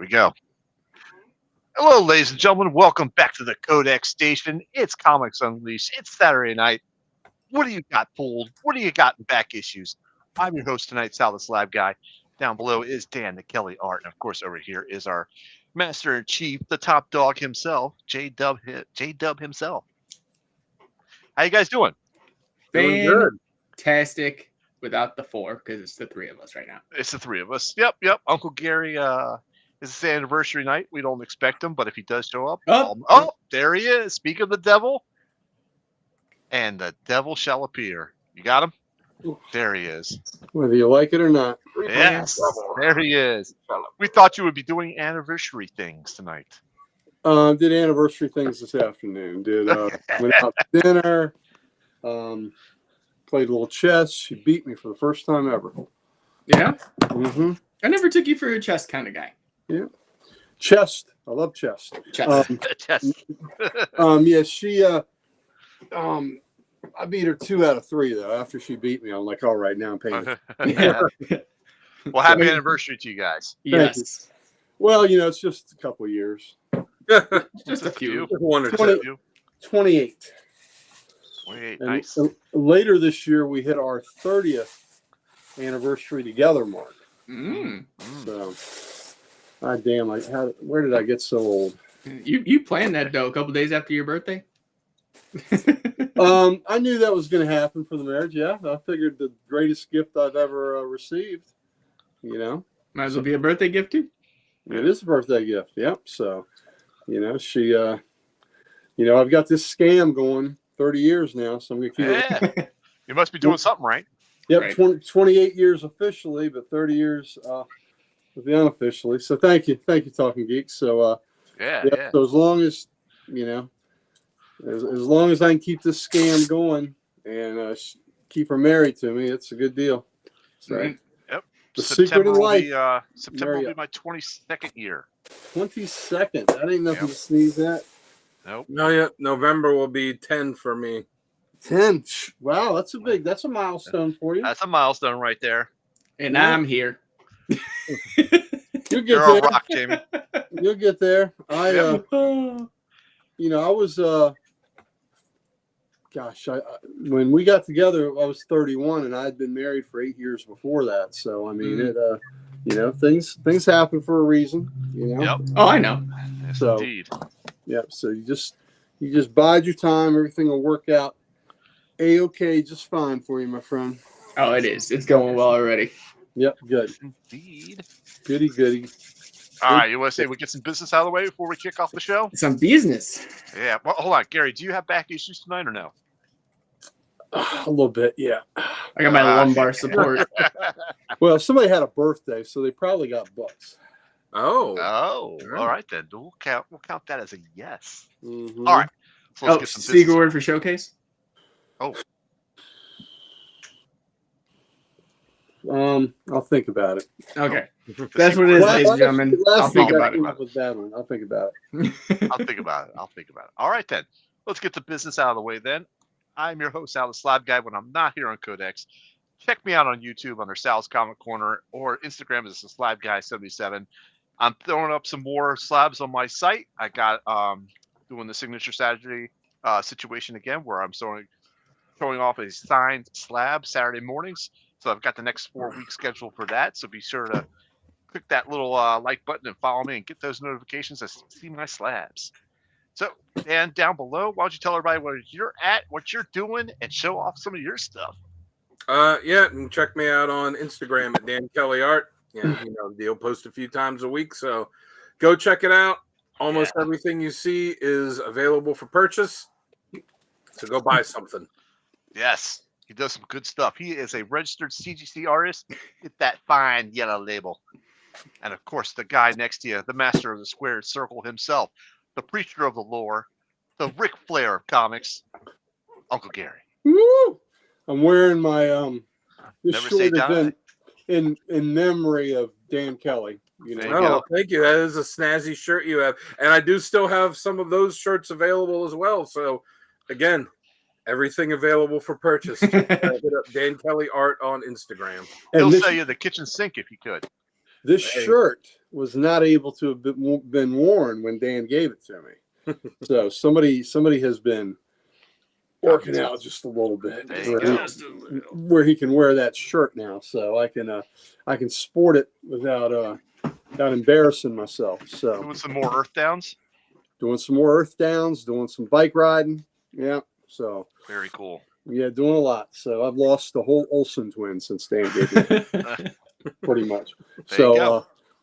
We go. Hello, ladies and gentlemen. Welcome back to the Codex Station. It's Comics Unleashed. It's Saturday night. What do you got pulled? What do you got in back issues? I'm your host tonight, Sal the Slab Guy. Down below is Dan the Kelly Art. And of course, over here is our Master in Chief, the top dog himself, J-Dub himself. How you guys doing? Doing good. Fantastic without the four, because it's the three of us right now. It's the three of us. Yep. Uncle Gary, it's his anniversary night. We don't expect him, but if he does show up, there he is. Speak of the devil, and the devil shall appear. You got him? There he is. Whether you like it or not. Yes, there he is. We thought you would be doing anniversary things tonight. Did anniversary things this afternoon. Went out to dinner. Played a little chess. She beat me for the first time ever. Yeah? Mm-hmm. I never took you for a chess kind of guy. Yeah. Chess. I love chess. Chess. Yeah, she I beat her 2 out of 3 though. After she beat me, I'm like, all right, now I'm paying. Yeah. Well, happy anniversary to you guys. Yes. Well, it's just a couple of years. Just a few. One or 20, two. 28. 28, And nice. later this year, we hit our 30th anniversary together mark. Mm. So, damn, where did I get so old? You planned that, though, a couple days after your birthday? I knew that was going to happen for the marriage. Yeah, I figured the greatest gift I've ever received. Might as well be a birthday gift, too. It is a birthday gift. Yep. So, she, I've got this scam going 30 years now, so I'm going to keep it. Yeah. You must be doing something right. Yep, Right. 28 years officially, but 30 years unofficially. So thank you, Talking Geeks. So Yeah. So as long as as long as I can keep this scam going and keep her married to me, it's a good deal. So Right. Yep. The September secret of will life. be, September will Marry be my 22nd year. 22nd. That ain't nothing Yep. to sneeze at. Nope. No, yeah. November will be 10 for me. 10. Wow, that's a milestone for you. That's a milestone right there. And Yeah. I'm here. You'll get You're a there. rock, Jamie. You'll get there. Yep. I was when we got together, I was 31 and I had been married for 8 years before that. So I mean, things happen for a reason, Yep. Oh, I know. Yes, So- indeed. Yep. So you just bide your time. Everything will work out okay, just fine for you, my friend. Oh, it is. It's going well already. Yep. Good. Indeed. Goody. All right, you want to say we get some business out of the way before we kick off the show? Some business. Yeah. Well, hold on, Gary. Do you have back issues tonight or no? A little bit, yeah. I got my lumbar support. Well, somebody had a birthday, so they probably got books. Oh. Oh, all right then. We'll count that as a yes. Mhm. All right. So let's Oh, get some secret business. word for showcase? I'll think about it. Okay. That's what it is, ladies and gentlemen. I'll think about it. Was bad one. I'll think about it. I'll think about it. All right then. Let's get the business out of the way then. I'm your host, Sal the Slab Guy. When I'm not here on Codex, check me out on YouTube under Sal's Comic Corner or Instagram as the Slab Guy 77. I'm throwing up some more slabs on my site. I got doing the Signature Saturday situation again, where I'm showing off a signed slab Saturday mornings. So I've got the next 4 weeks scheduled for that. So be sure to click that little like button and follow me and get those notifications to see my slabs. So, and down below, why don't you tell everybody where you're at, what you're doing, and show off some of your stuff. Yeah, and check me out on Instagram at Dan Kelly Art. Yeah, they'll post a few times a week, so go check it out. Almost everything you see is available for purchase, so go buy something. Yes, he does some good stuff. He is a registered CGC artist. Get that fine yellow label. And of course, the guy next to you, the master of the squared circle himself, the preacher of the lore, the Ric Flair of comics, Uncle Gary. Woo! I'm wearing my this Never short say die. event in memory of Dan Kelly. There you Oh, go. thank you. That is a snazzy shirt you have. And I do still have some of those shirts available as well. So, again, everything available for purchase. Hit up Dan Kelly Art on Instagram. He'll And sell you the kitchen sink if you could. this Hey. shirt was not able to have been worn when Dan gave it to me. So somebody has been working out just a little bit where he can wear that shirt now, so I can sport it without embarrassing myself. So Doing some more earth downs. Doing some more earth downs, doing some bike riding. Yeah, so very cool. Yeah, doing a lot. So I've lost the whole Olsen twin since Dan gave me pretty much.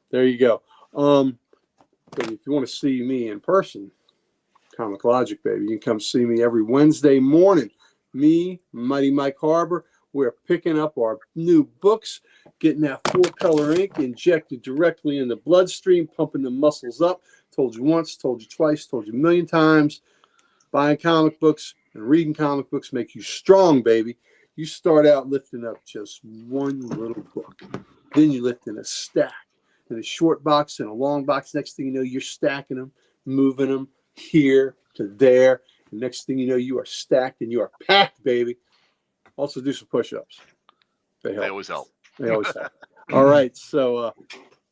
There you go. But if you want to see me in person, Comic Logic, baby, you can come see me every Wednesday morning. Me, Mighty Mike Harbor, we're picking up our new books, getting that 4-color ink injected directly in the bloodstream, pumping the muscles up. Told you once, told you twice, told you a million times. Buying comic books and reading comic books make you strong, baby. You start out lifting up just one little book. Then you lift in a stack, in a short box and a long box. Next thing you know, you're stacking them, moving them here to there. The next thing you know, you are stacked and you are packed, baby. Also do some push-ups. They always help. They always help. All right. So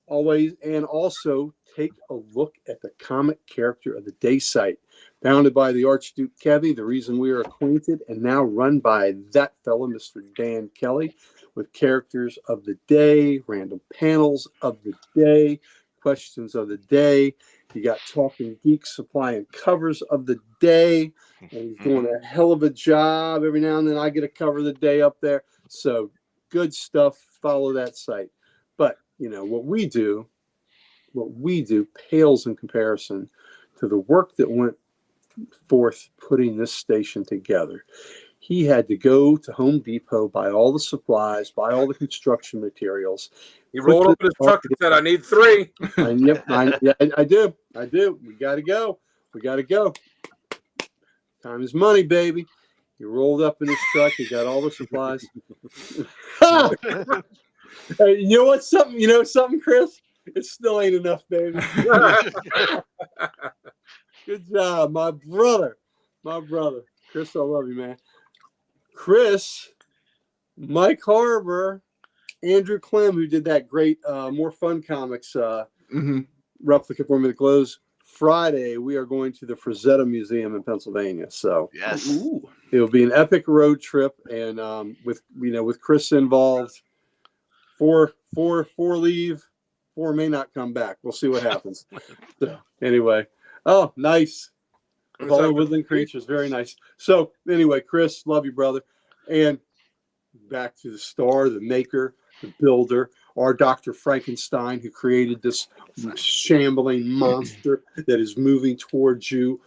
also take a look at the comic character of the day site. Founded by the Archduke Kevy, the reason we are acquainted, and now run by that fellow, Mr. Dan Kelly, with characters of the day, random panels of the day, questions of the day. You got Talking Geeks supplying covers of the day, and he's doing a hell of a job. Every now and then I get a cover of the day up there. So good stuff. Follow that site. But, you know, what we do pales in comparison to the work that went forth putting this station together. He had to go to Home Depot, buy all the supplies, buy all the construction materials. He rolled up in his truck and said, "I need 3." I do. We got to go. Time is money, baby. He rolled up in his truck. He got all the supplies. Hey, you know what? Something, Chris? It still ain't enough, baby. Good job, my brother. Chris, I love you, man. Chris, Mike Harbor, Andrew Clem, who did that great More Fun Comics replica for me to close. Friday, we are going to the Frazetta Museum in Pennsylvania. So yes, it'll be an epic road trip, and with Chris involved, 4 leave, 4 may not come back. We'll see what happens. So anyway. Oh, nice. All woodland creatures. Very nice. So anyway, Chris, love you, brother. And back to the star, the maker, the builder, our Dr. Frankenstein, who created this shambling monster that is moving towards you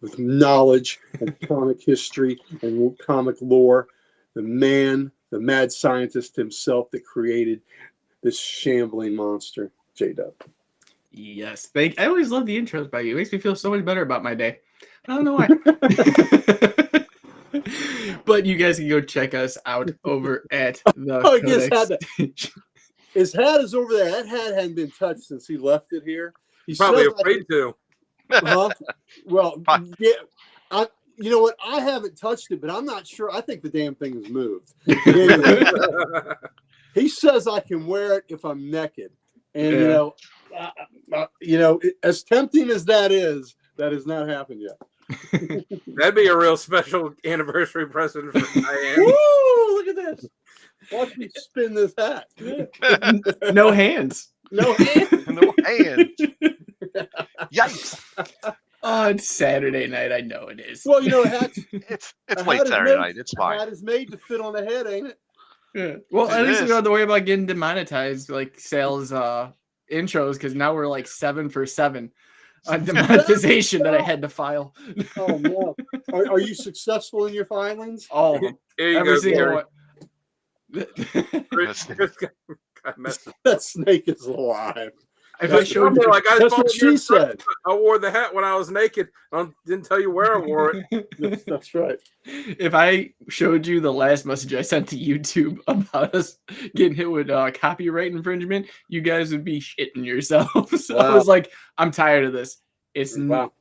with knowledge and comic history and comic lore. The man, the mad scientist himself that created this shambling monster, J-Dub. Yes, I always love the intros by you. It makes me feel so much better about my day. I don't know why. But you guys can go check us out over at the His hat is over there. That hat hadn't been touched since he left it here. He's probably afraid to. Well, yeah. You know what? I haven't touched it, but I'm not sure. I think the damn thing has moved. He says I can wear it if I'm naked. And, as tempting as that has not happened yet. That'd be a real special anniversary present for Diane. Woo! Look at this. Watch me spin this hat. No hands. No hands. No hands. Yikes. Oh, it's Saturday night. I know it is. Well, it's late Saturday night. It's fine. A hat is made to fit on the head, ain't it? Yeah. Well, at least we don't have to worry about getting demonetized like sales intros, because now we're like 7 for 7 on demonetization that I had to file. Oh no! Are you successful in your filings? All of them. Every single one. That snake is alive. If I showed you, that's what she said. I wore the hat when I was naked. I didn't tell you where I wore it. That's right. If I showed you the last message I sent to YouTube about us getting hit with copyright infringement, you guys would be shitting yourselves. Wow. I was like, I'm tired of this. It's not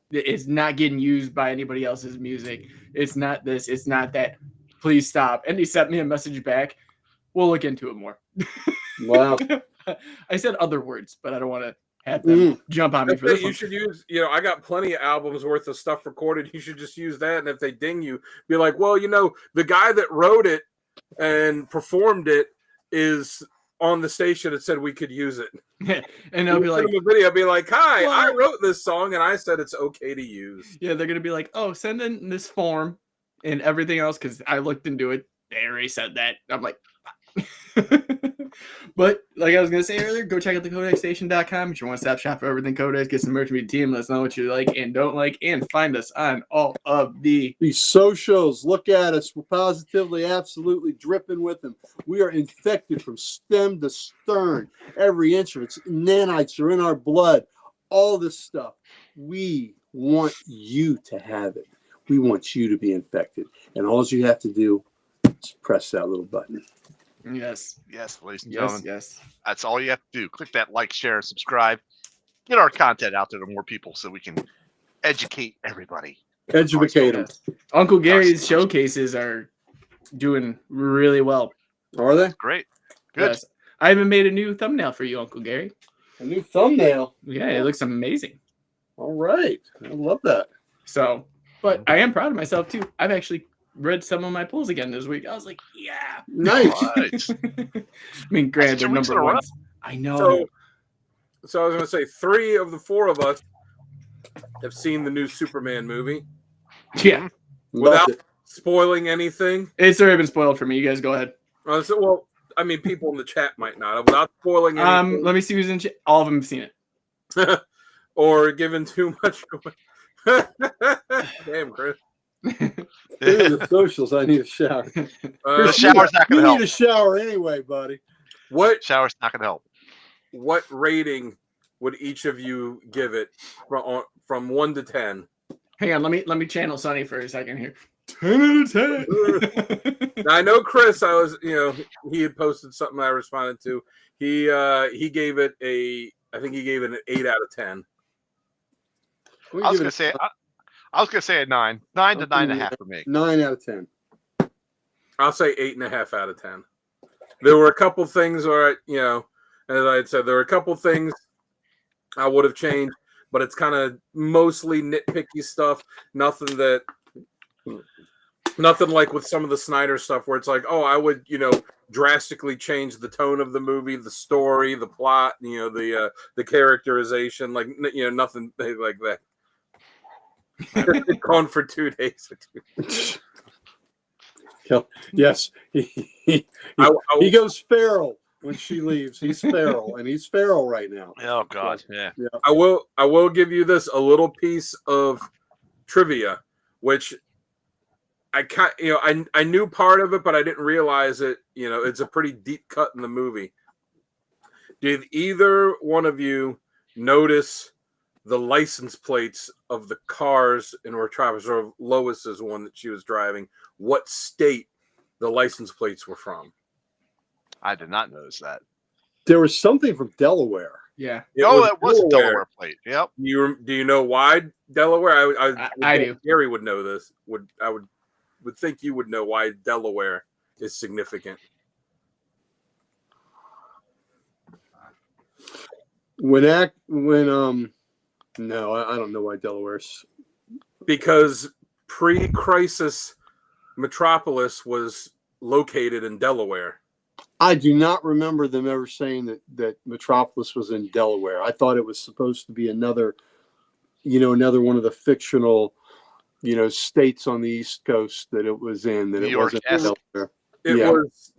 getting used by anybody else's music. It's not this. It's not that. Please stop. And he sent me a message back. We'll look into it more. Wow. I said other words, but I don't want to have them jump on me for this You one. should use, I got plenty of albums worth of stuff recorded. You should just use that. And if they ding you, be like, well, the guy that wrote it and performed it is on the station that said we could use it. And they'll be like, a video, be like, hi, well, I wrote this song and I said it's okay to use. Yeah, they're going to be like, oh, send in this form and everything else because I looked into it. They already said that. I'm like, but like I was gonna say earlier, go check out the CodexStation.com. It's your one-stop shop for everything Codex. Get some merch with your team. Let us know what you like and don't like, and find us on all of these socials. Look at us. We're positively, absolutely dripping with them. We are infected from stem to stern. Every inch of its nanites are in our blood. All this stuff. We want you to have it. We want you to be infected, and all you have to do is press that little button. Yes, ladies and gentlemen. Yes. That's all you have to do. Click that like, share, and subscribe. Get our content out there to more people so we can educate everybody. Educate them. Uncle Gary's showcases are doing really well. Are they? Great. Good. Yes. I even made a new thumbnail for you, Uncle Gary. A new thumbnail. Yeah, it looks amazing. All right. I love that. So, but I am proud of myself too. I've actually read some of my pulls again this week. I was like, yeah. Nice. Right. I mean, granted, they're number ones. I know. So I was going to say 3 of the 4 of us have seen the new Superman movie. Yeah. Without spoiling anything. It's already been spoiled for me. You guys go ahead. Well, I mean, people in the chat might not have. Without spoiling anything. Let me see who's in chat. All of them have seen it. Or given too much. Damn, Chris. The socials. I need a shower. The shower's not going to help. You need a shower anyway, buddy. What shower's not going to help? What rating would each of you give it from 1 to 10? Hang on, let me channel Sonny for a second here. 10 out of 10. Now, I know Chris. He had posted something I responded to. He gave it I think he gave it an 8 out of 10. I was gonna say a 9 to 9.5 for me. 9 out of 10. I'll say 8.5 out of 10. There were a couple things, as I had said, there were a couple things I would have changed, but it's kind of mostly nitpicky stuff. Nothing like with some of the Snyder stuff where it's like, oh, I would, drastically change the tone of the movie, the story, the plot, the characterization, like, nothing like that. Gone for 2 days. Yes, he goes feral when she leaves. He's feral, and he's feral right now. Oh God, yeah. I will give you a little piece of trivia, which I knew part of it, but I didn't realize it. It's a pretty deep cut in the movie. Did either one of you notice the license plates of the cars in Metropolis, or Lois's one that she was driving, what state the license plates were from? I did not notice that. There was something from Delaware. Yeah. That was a Delaware plate. Yep. Do you know why Delaware? I do. Gary would know this. I would think you would know why Delaware is significant. No, I don't know why Delaware's. Because pre-crisis Metropolis was located in Delaware. I do not remember them ever saying that Metropolis was in Delaware. I thought it was supposed to be another one of the fictional, states on the East Coast that it was in. That it wasn't in Delaware. It was,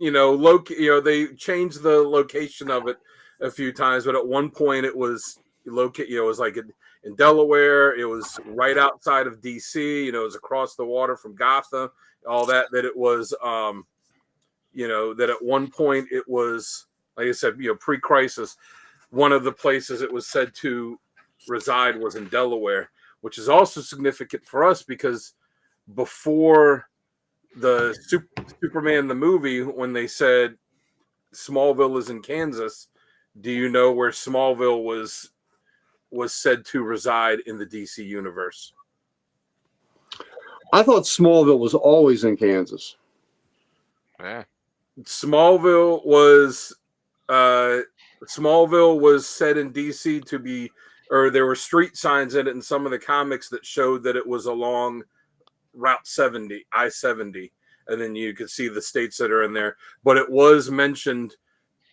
they changed the location of it a few times, but at one point it was located. It was like in Delaware. It was right outside of DC. It was across the water from Gotham. All that it was. That at one point it was, like I said, pre-crisis, one of the places it was said to reside was in Delaware, which is also significant for us because before the Superman the movie, when they said Smallville is in Kansas, do you know where Smallville was said to reside in the DC universe? I thought Smallville was always in Kansas. Yeah. Smallville was Smallville was said in DC to be, or there were street signs in it in some of the comics that showed that it was along Route 70, I-70, and then you could see the states that are in there. But it was mentioned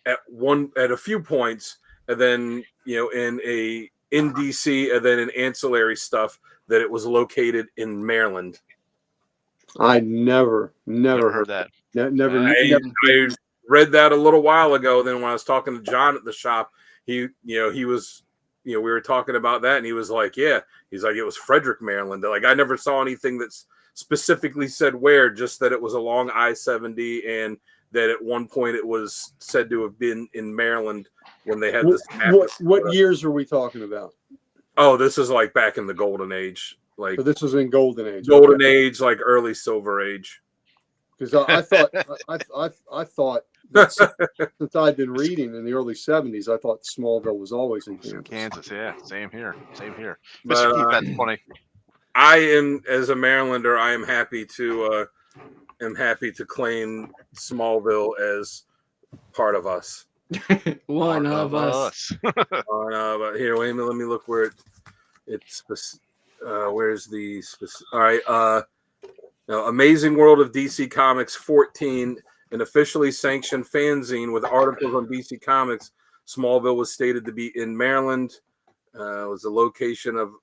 at a few points, and then in DC, and then in ancillary stuff that it was located in Maryland. I never heard that. Never. I read that a little while ago. Then when I was talking to John at the shop, he was, we were talking about that, and he was like, yeah, he's like, it was Frederick, Maryland. Like, I never saw anything that's specifically said where, just that it was along I-70, and that at one point it was said to have been in Maryland when they had this. What years are we talking about? Oh, this is like back in the Golden Age. Like, so this was in Golden Age. Golden Age, like early Silver Age. Because I thought that since I'd been reading in the early 70s, I thought Smallville was always in Kansas. Kansas, yeah, same here. But, Mr. Keith, that's funny. I am, as a Marylander, I am happy to claim Smallville as part of us. One of us. Here, wait a minute. Let me look where it's. Where's the specific? All right. Amazing World of DC Comics 14, an officially sanctioned fanzine with articles on DC Comics. Smallville was stated to be in Maryland. Was the location of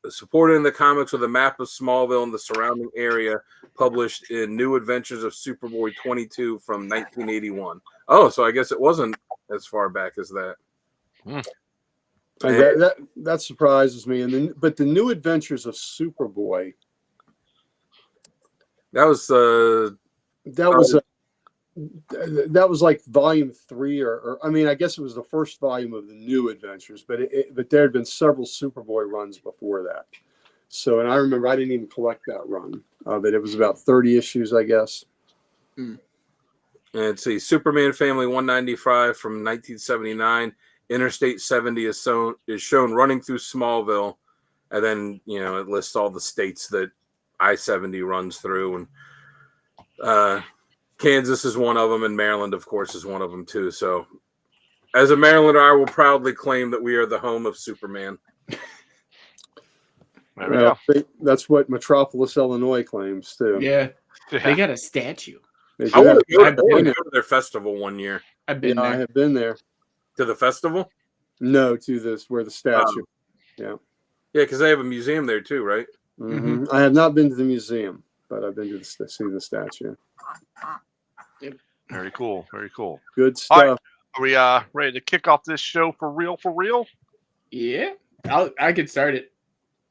supported in the comics with a map of Smallville and the surrounding area, published in New Adventures of Superboy 22 from 1981. Oh, so I guess it wasn't as far back as that. That surprises me. But the New Adventures of Superboy. That was like volume 3, or I mean, I guess it was the first volume of the New Adventures, but there had been several Superboy runs before that. So, and I remember I didn't even collect that run, but it was about 30 issues, I guess. And let's see, Superman Family 195 from 1979. Interstate 70 is shown running through Smallville, and then it lists all the states that I-70 runs through, and Kansas is one of them, and Maryland, of course, is one of them too. So, as a Marylander, I will proudly claim that we are the home of Superman. That's what Metropolis, Illinois claims too. Yeah. They got a statue. I want to go to their festival one year. I've been there. I have been there. To the festival? No, to this where the statue. Yeah, because they have a museum there too, right? Mm-hmm. I have not been to the museum, but I've been to see the statue. Yep. Very cool. Good stuff. All right. Are we ready to kick off this show for real? Yeah, I could start it.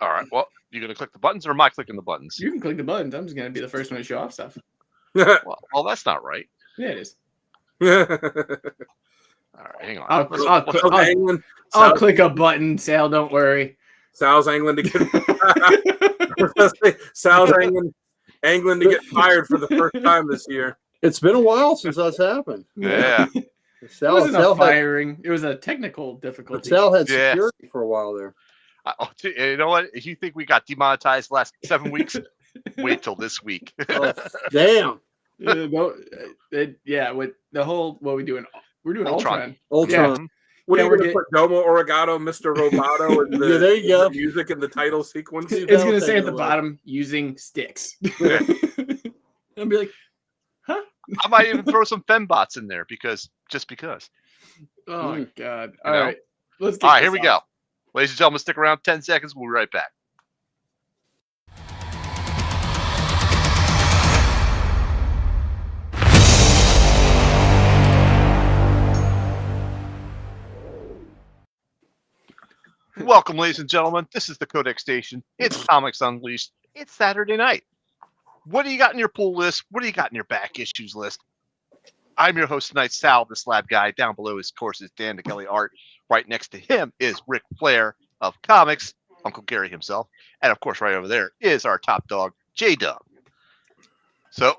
All right. Well, you gonna click the buttons, or am I clicking the buttons? You can click the buttons. I'm just gonna be the first one to show off stuff. well, that's not right. Yeah, it is. All right, hang on. I'll click a button, Sal. Don't worry. Sal's angling to get fired for the first time this year. It's been a while since that's happened. Yeah. It wasn't a firing. It was a technical difficulty. Sal had security for a while there. You know what? If you think we got demonetized the last 7 weeks, wait till this week. Oh, damn. With the whole we're doing Ultron. Yeah. What are you going to put? Domo Arigato, Mr. Roboto, and there you go. The music in the title sequence. It's going to say at the bottom, using sticks. I'll be like, huh? I might even throw some fembots in there just because. Oh my God! All right, let's. All right, here we go, ladies and gentlemen. Stick around 10 seconds. We'll be right back. Welcome, ladies and gentlemen. This is the Codex Station. It's Comics Unleashed. It's Saturday night. What do you got in your pull list? What do you got in your back issues list? I'm your host tonight, Sal, the Slab Guy. Down below, of course, is Dan the Kelly Art. Right next to him is Ric Flair of Comics, Uncle Gary himself. And, of course, right over there is our top dog, J-Dub. So,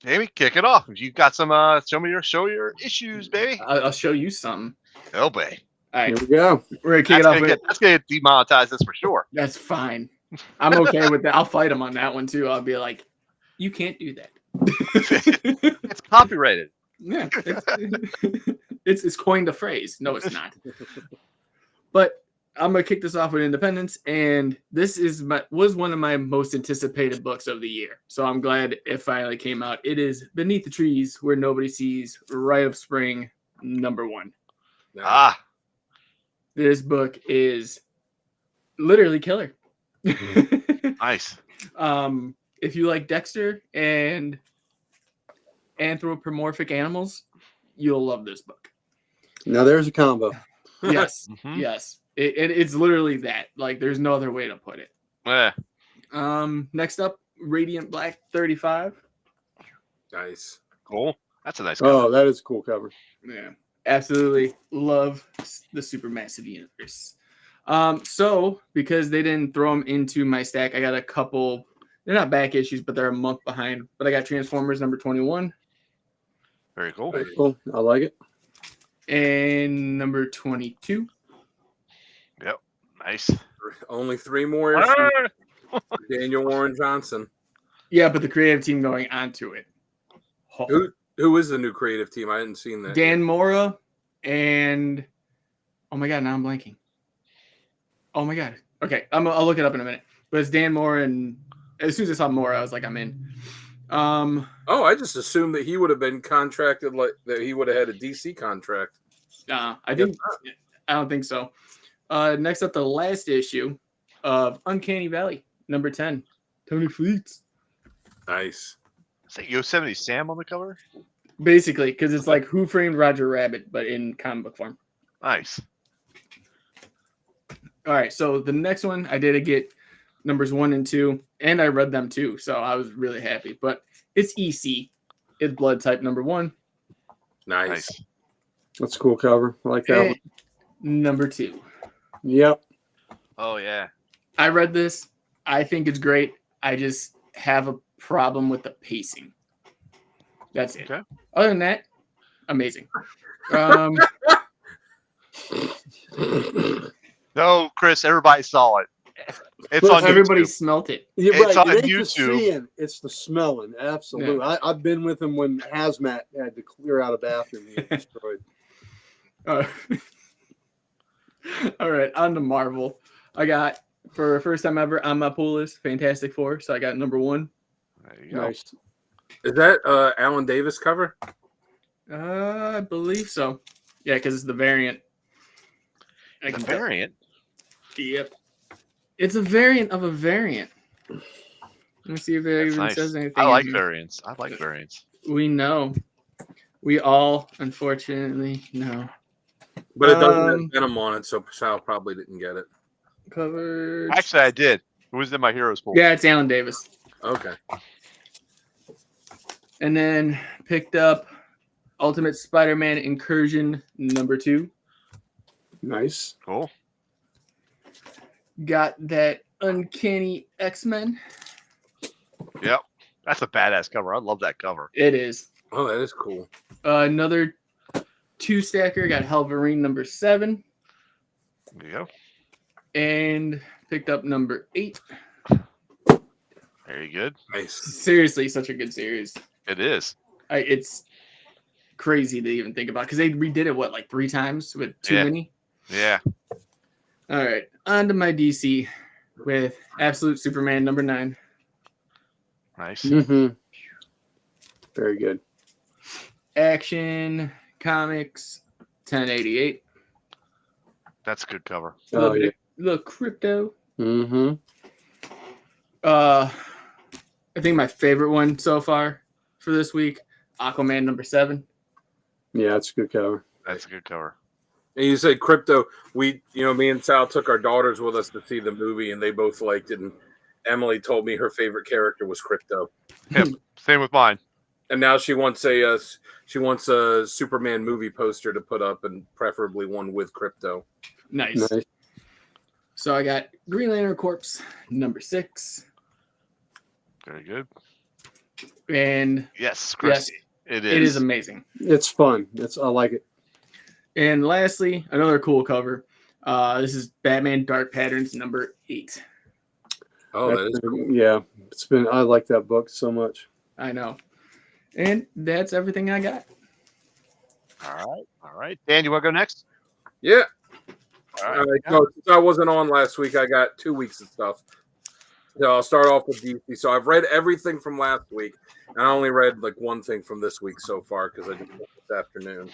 Amy, kick it off. You got some, show your issues, baby. I'll show you something. Oh, baby. All right, here we go. We're gonna kick it off. That's gonna get demonetized. That's for sure. That's fine. I'm okay with that. I'll fight him on that one too. I'll be like, you can't do that. It's copyrighted. Yeah, it's coined a phrase. No, it's not. But I'm gonna kick this off with Independence, and this was one of my most anticipated books of the year. So I'm glad it finally came out. It is Beneath the Trees Where Nobody Sees, Rite of Spring, #1. Ah, This book is literally killer. nice. If you like Dexter and anthropomorphic animals, you'll love this book. Now there's a combo. Yes, Mhm. yes. It's literally that. Like, there's no other way to put it. Yeah. Next up, Radiant Black 35. Nice. Cool. That's a nice cover. Oh, that is a cool cover. Yeah, absolutely love the Supermassive Universe. So because they didn't throw them into my stack, I got a couple. They're not back issues, but they're a month behind. But I got Transformers #21 Very cool. Very cool. I like it. and #22. Yep. Nice. Only 3 more issues. Ah! Daniel Warren Johnson. Yeah, but the creative team going onto it. Oh. Who is the new creative team? I hadn't seen that. Dan Mora and oh my god, now I'm blanking. Oh my god. Okay, I'll look it up in a minute. But it's Dan Mora, and as soon as I saw Mora, I was like, I'm in. Oh, I just assumed that he would have been contracted, like that he would have had a DC contract. I don't think so. Next up, the last issue of Uncanny Valley, #10. Tony Fleets. Nice. Is that Yosemite Sam on the cover? Basically, because it's like Who Framed Roger Rabbit, but in comic book form. Nice. All right, so the next one, I did get numbers 1 and 2, and I read them too, so I was really happy. But it's EC. It's Blood Type #1. Nice. That's a cool cover. I like that And one. #2. Yep. Oh yeah. I read this. I think it's great. I just have a problem with the pacing. That's it. Okay. Other than that, amazing. No, Chris. Everybody saw it. It's Well, on Everybody YouTube. smelt it. You're It's right. on It ain't the YouTube. seeing, it's the smelling. Absolutely. I've been with him when Hazmat had to clear out a bathroom he had destroyed. All right, on to Marvel. I got, for first time ever on my pool list, Fantastic Four. So I got #1. There you go. Nice. Is that Alan Davis cover? I believe so. Yeah, because it's the variant. I The can- variant. Yep. It's a variant of a variant. Let me see if it That's even nice. says anything. I like in- variants. I like variants. We know. We all, unfortunately, know. But it doesn't Um, have Venom on it, so Sal probably didn't get it. Covered. Actually, I did. It was in my heroes pool. Yeah, it's Alan Davis. Okay. And then picked up Ultimate Spider-Man Incursion #2. Nice. Cool. Got that Uncanny X-Men. Yep. That's a badass cover. I love that cover. It is. Oh, that is cool. Another 2-stacker. Got Wolverine #7. There you go. And picked up #8. Very good. Nice. Seriously, such a good series. It is. It's crazy to even think about because they redid it, like 3 times with too Yeah. many? Yeah. All right, on to my DC with Absolute Superman #9. Nice. Mm-hmm. Very good. Action Comics 1088. That's a good cover. Oh, yeah. Little crypto. Mm-hmm. I think my favorite one so far for this week, Aquaman #7. Yeah, it's a good cover. That's a good cover. And you said crypto. Me and Sal took our daughters with us to see the movie, and they both liked it. And Emily told me her favorite character was Crypto, Same with mine. and now she wants a Superman movie poster to put up, and preferably one with Crypto. Nice. Nice. So I got Green Lantern Corps #6. Very good. And Yes, Chris. yes, It is. it is amazing. It's fun. I like it. And lastly, another cool cover. This is Batman Dark Patterns #8. Oh, that is cool. Yeah, I like that book so much. I know. And that's everything I got. All right. Dan, you want to go next? Yeah. All right. So since I wasn't on last week, I got 2 weeks of stuff. So I'll start off with DC. So I've read everything from last week, and I only read like one thing from this week so far because I just went this afternoon.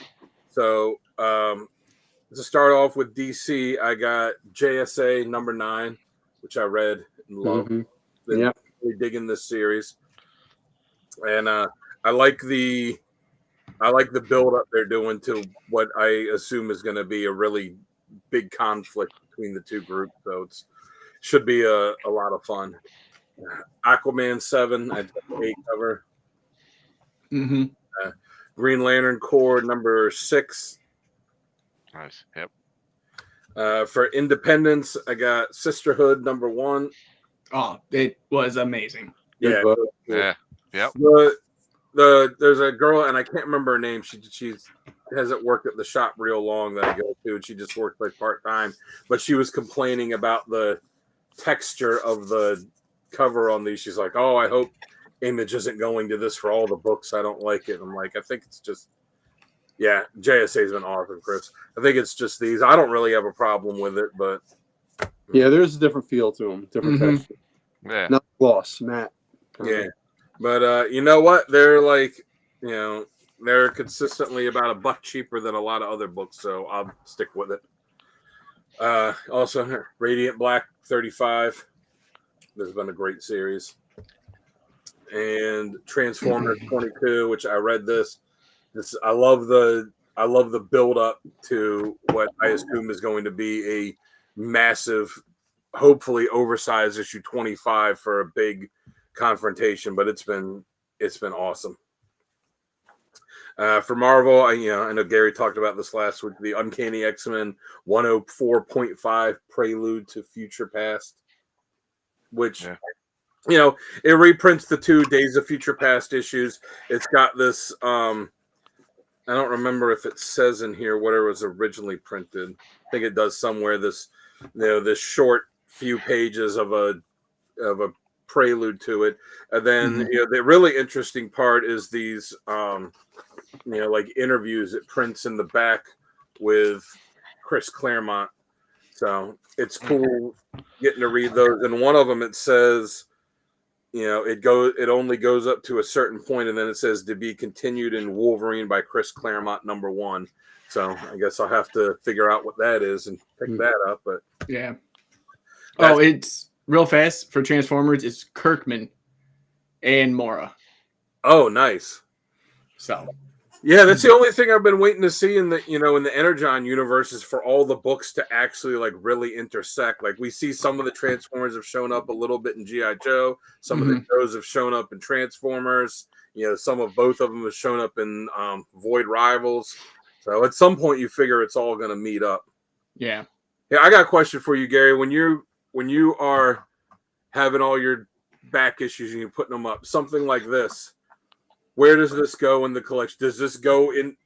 So to start off with DC, I got JSA number 9, which I read and loved. Been really digging this series, and I like the build up they're doing to what I assume is going to be a really big conflict between the two groups. So it's should be a lot of fun. Aquaman 7, I took 8 cover. Green Lantern Corps number 6. Nice. Yep. For Independence, I got Sisterhood number 1. Oh, it was amazing. Yeah. Yeah. Yep. There's a girl, and I can't remember her name. She hasn't worked at the shop real long that I go to, and she just worked like part-time. But she was complaining about the texture of the cover on these. She's like, "Oh, I hope Image isn't going to this for all the books. I don't like it." I'm like, I think it's just, yeah, JSA's been awesome, Chris. I think it's just these. I don't really have a problem with it, but yeah, there's a different feel to them, different texture. Yeah. Not gloss, matte. Yeah, but you know what? They're like, they're consistently about $1 cheaper than a lot of other books, so I'll stick with it. Also, Radiant Black 35. This has been a great series. And Transformers 22, which I read this. I love the build up to what I assume is going to be a massive, hopefully oversized issue 25 for a big confrontation, but it's been awesome. For Marvel, I know Gary talked about this last week, the Uncanny X-Men 104.5 Prelude to Future Past, which, it reprints the 2 Days of Future Past issues. It's got this, I don't remember if it says in here what it was originally printed. I think it does somewhere, this short few pages of a prelude to it. And then, the really interesting part is these, like interviews it prints in the back with Chris Claremont. So it's cool getting to read those. And one of them, it says, it only goes up to a certain point, and then it says to be continued in Wolverine by Chris Claremont number 1. So I guess I'll have to figure out what that is and pick that up. But yeah. Oh, it's real fast for Transformers. It's Kirkman and Mora. Oh, nice. So yeah, that's the only thing I've been waiting to see in the in the Energon universe is for all the books to actually like really intersect. Like we see some of the Transformers have shown up a little bit in G.I. Joe. Some of the shows have shown up in Transformers. Some of both of them have shown up in Void Rivals. So at some point you figure it's all going to meet up. Yeah. Yeah, I got a question for you, Gary. When you are having all your back issues and you're putting them up, something like this, where does this go in the collection? Does this go in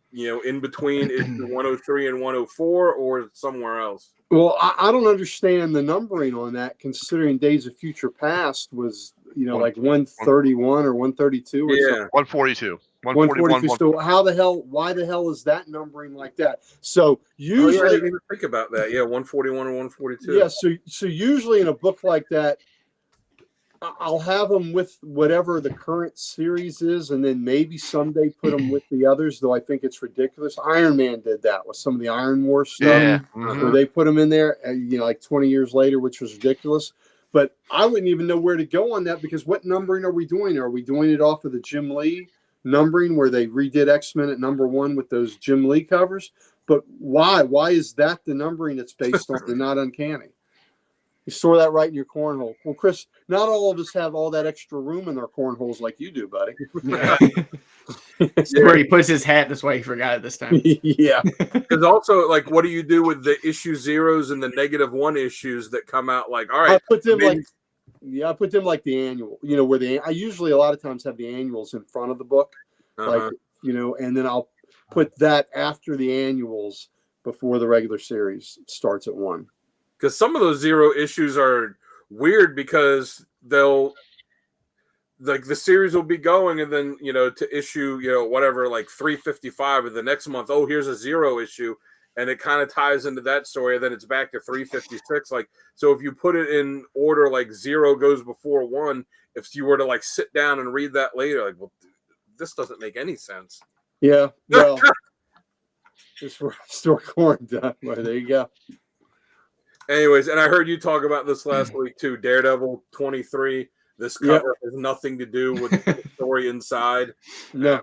between issue 103 and 104 or somewhere else? Well, I don't understand the numbering on that, considering Days of Future Past was, like 131 or 132 or something. 142. 142. So why the hell is that numbering like that? So usually, I didn't even think about that. Yeah, 141 and 142. Yeah, so usually in a book like that, I'll have them with whatever the current series is, and then maybe someday put them with the others, though I think it's ridiculous. Iron Man did that with some of the Iron War stuff, where they put them in there, like 20 years later, which was ridiculous. But I wouldn't even know where to go on that, because what numbering are we doing? Are we doing it off of the Jim Lee numbering where they redid X-Men at number 1 with those Jim Lee covers? But why? Why is that the numbering it's based on and not Uncanny? You store that right in your cornhole. Well, Chris, not all of us have all that extra room in our cornholes like you do, buddy. Where he puts his hat. That's why he forgot it this time. Yeah. Because also, like, what do you do with the issue 0s and the -1 issues that come out? Like, all right, I put them like the annual. Where I usually a lot of times have the annuals in front of the book, and then I'll put that after the annuals before the regular series starts at 1. Because some of those 0 issues are weird because they'll like the series will be going, and then to issue whatever, like 355, and the next month, oh, here's a 0 issue, and it kind of ties into that story, and then it's back to 356. Like, so if you put it in order, like 0 goes before 1, if you were to like sit down and read that later, like, well, this doesn't make any sense. Yeah, well, it's for store quarantine. Well, there you go. Anyways, and I heard you talk about this last week too. Daredevil 23. This cover has nothing to do with the story inside. No,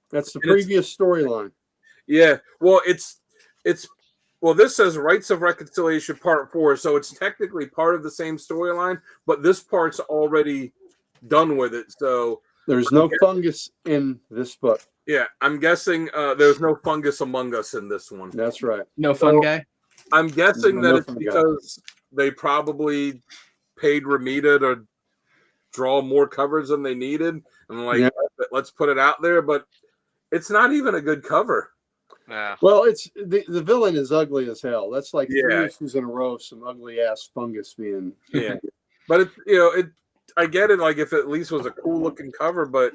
that's the previous storyline. Yeah, well, it's this says Rights of Reconciliation Part 4, so it's technically part of the same storyline, but this part's already done with it. So there's no fungus in this book. Yeah, I'm guessing there's no fungus among us in this one. That's right. No fun guy. I'm guessing that it's because they probably paid Ramita to draw more covers than they needed. And like, let's put it out there, but it's not even a good cover. Yeah. Well, it's the villain is ugly as hell. That's like 3 issues in a row of some ugly ass fungus being. Yeah, but it I get it. Like if it at least was a cool looking cover, but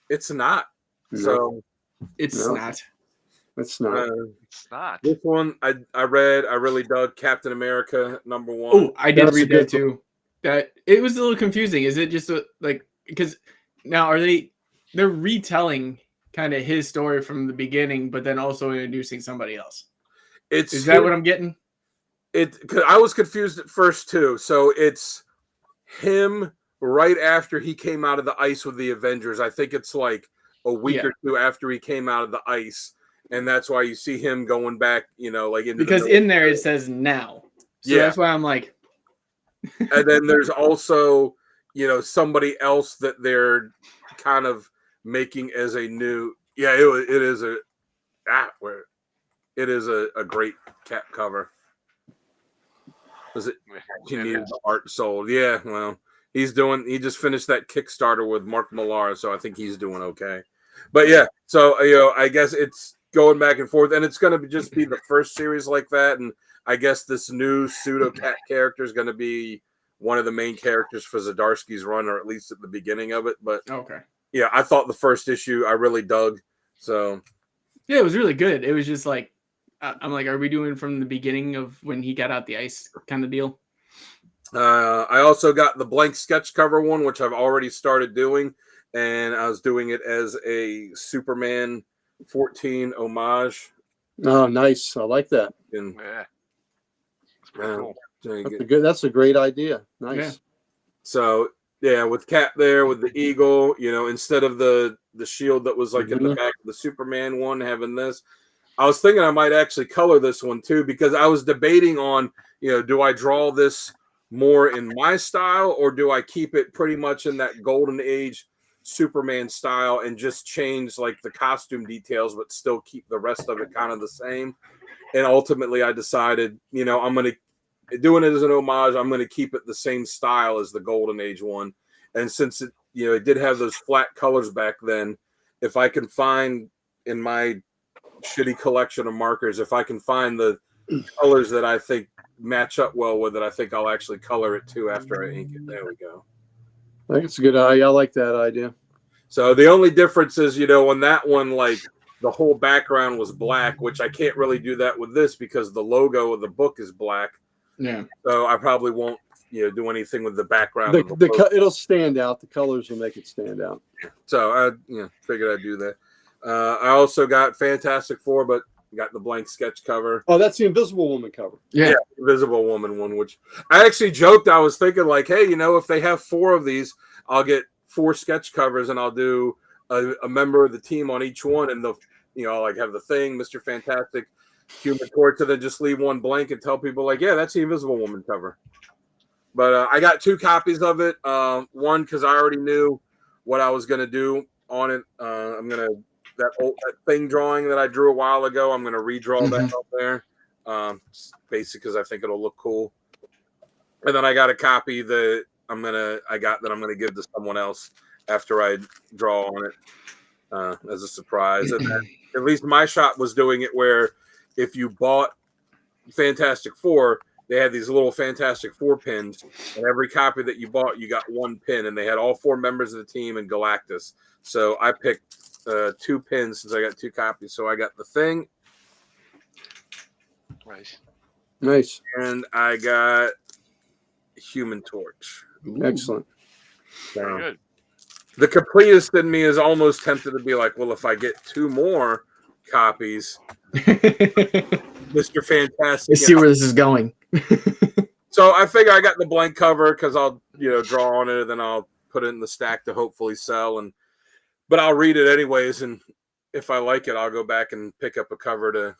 it's not. No. So it's not. It's not. It's not. This one I read. I really dug Captain America #1. Oh, I did read that too. That it was a little confusing. Is it just like because now they're retelling kind of his story from the beginning, but then also introducing somebody else? Is that what I'm getting? I was confused at first too. So it's him right after he came out of the ice with the Avengers. I think it's like a week or two after he came out of the ice. And that's why you see him going back, like into because in there it says now. So that's why I'm like. And then there's also, somebody else that they're kind of making as a new. Yeah, it is a great cat cover. Was it? He needed the art sold. Yeah, well, he just finished that Kickstarter with Mark Millar, so I think he's doing okay. But yeah, so I guess it's going back and forth, and it's going to just be the first series like that, and I guess this new pseudo cat character is going to be one of the main characters for Zdarsky's run, or at least at the beginning of it. But okay, yeah, I thought the first issue I really dug. So yeah, it was really good. It was just like I'm like, are we doing from the beginning of when he got out the ice kind of deal? I also got the blank sketch cover one, which I've already started doing, and I was doing it as a Superman 14 homage. Oh, nice! I like that. And, cool. That's a great idea. Nice. Yeah. So yeah, with Cap there, with the eagle, instead of the shield that was like in the back of the Superman one, having this. I was thinking I might actually color this one too, because I was debating on, do I draw this more in my style, or do I keep it pretty much in that golden age Superman style and just change like the costume details, but still keep the rest of it kind of the same. And ultimately I decided, I'm going to doing it as an homage. I'm going to keep it the same style as the golden age one. And since it, it did have those flat colors back then, if I can find in my shitty collection of markers, if I can find the colors that I think match up well with it, I think I'll actually color it too after I ink it. There we go. I think it's a good idea. I like that idea. So the only difference is, on that one, like the whole background was black, which I can't really do that with this because the logo of the book is black. Yeah. So I probably won't, do anything with the background. It'll stand out. The colors will make it stand out. So I, figured I'd do that. I also got Fantastic Four, but got the blank sketch cover. Oh, that's the Invisible Woman cover. Yeah, Invisible Woman one, which I actually joked. I was thinking like, hey, if they have 4 of these, I'll get 4 sketch covers and I'll do a member of the team on each one. And like have the Thing, Mr. Fantastic, Human Torch, and then just leave one blank and tell people like, yeah, that's the Invisible Woman cover. But I got 2 copies of it. One, because I already knew what I was going to do on it. I'm going to that Thing drawing that I drew a while ago. I'm going to redraw that up there, basically because I think it'll look cool. And then I got a copy that I'm gonna give to someone else after I draw on it as a surprise. And then, at least my shop was doing it where if you bought Fantastic Four, they had these little Fantastic Four pins, and every copy that you bought, you got one pin, and they had all 4 members of the team and Galactus. So I picked 2 pins since I got 2 copies. So I got the Thing, Nice. and I got Human Torch. Excellent. Very good. The completist in me is almost tempted to be like, well, if I get 2 more copies, Mr. Fantastic. Let's see where this is going. So I figure I got the blank cover because I'll, draw on it, and then I'll put it in the stack to hopefully sell. But I'll read it anyways, and if I like it, I'll go back and pick up a cover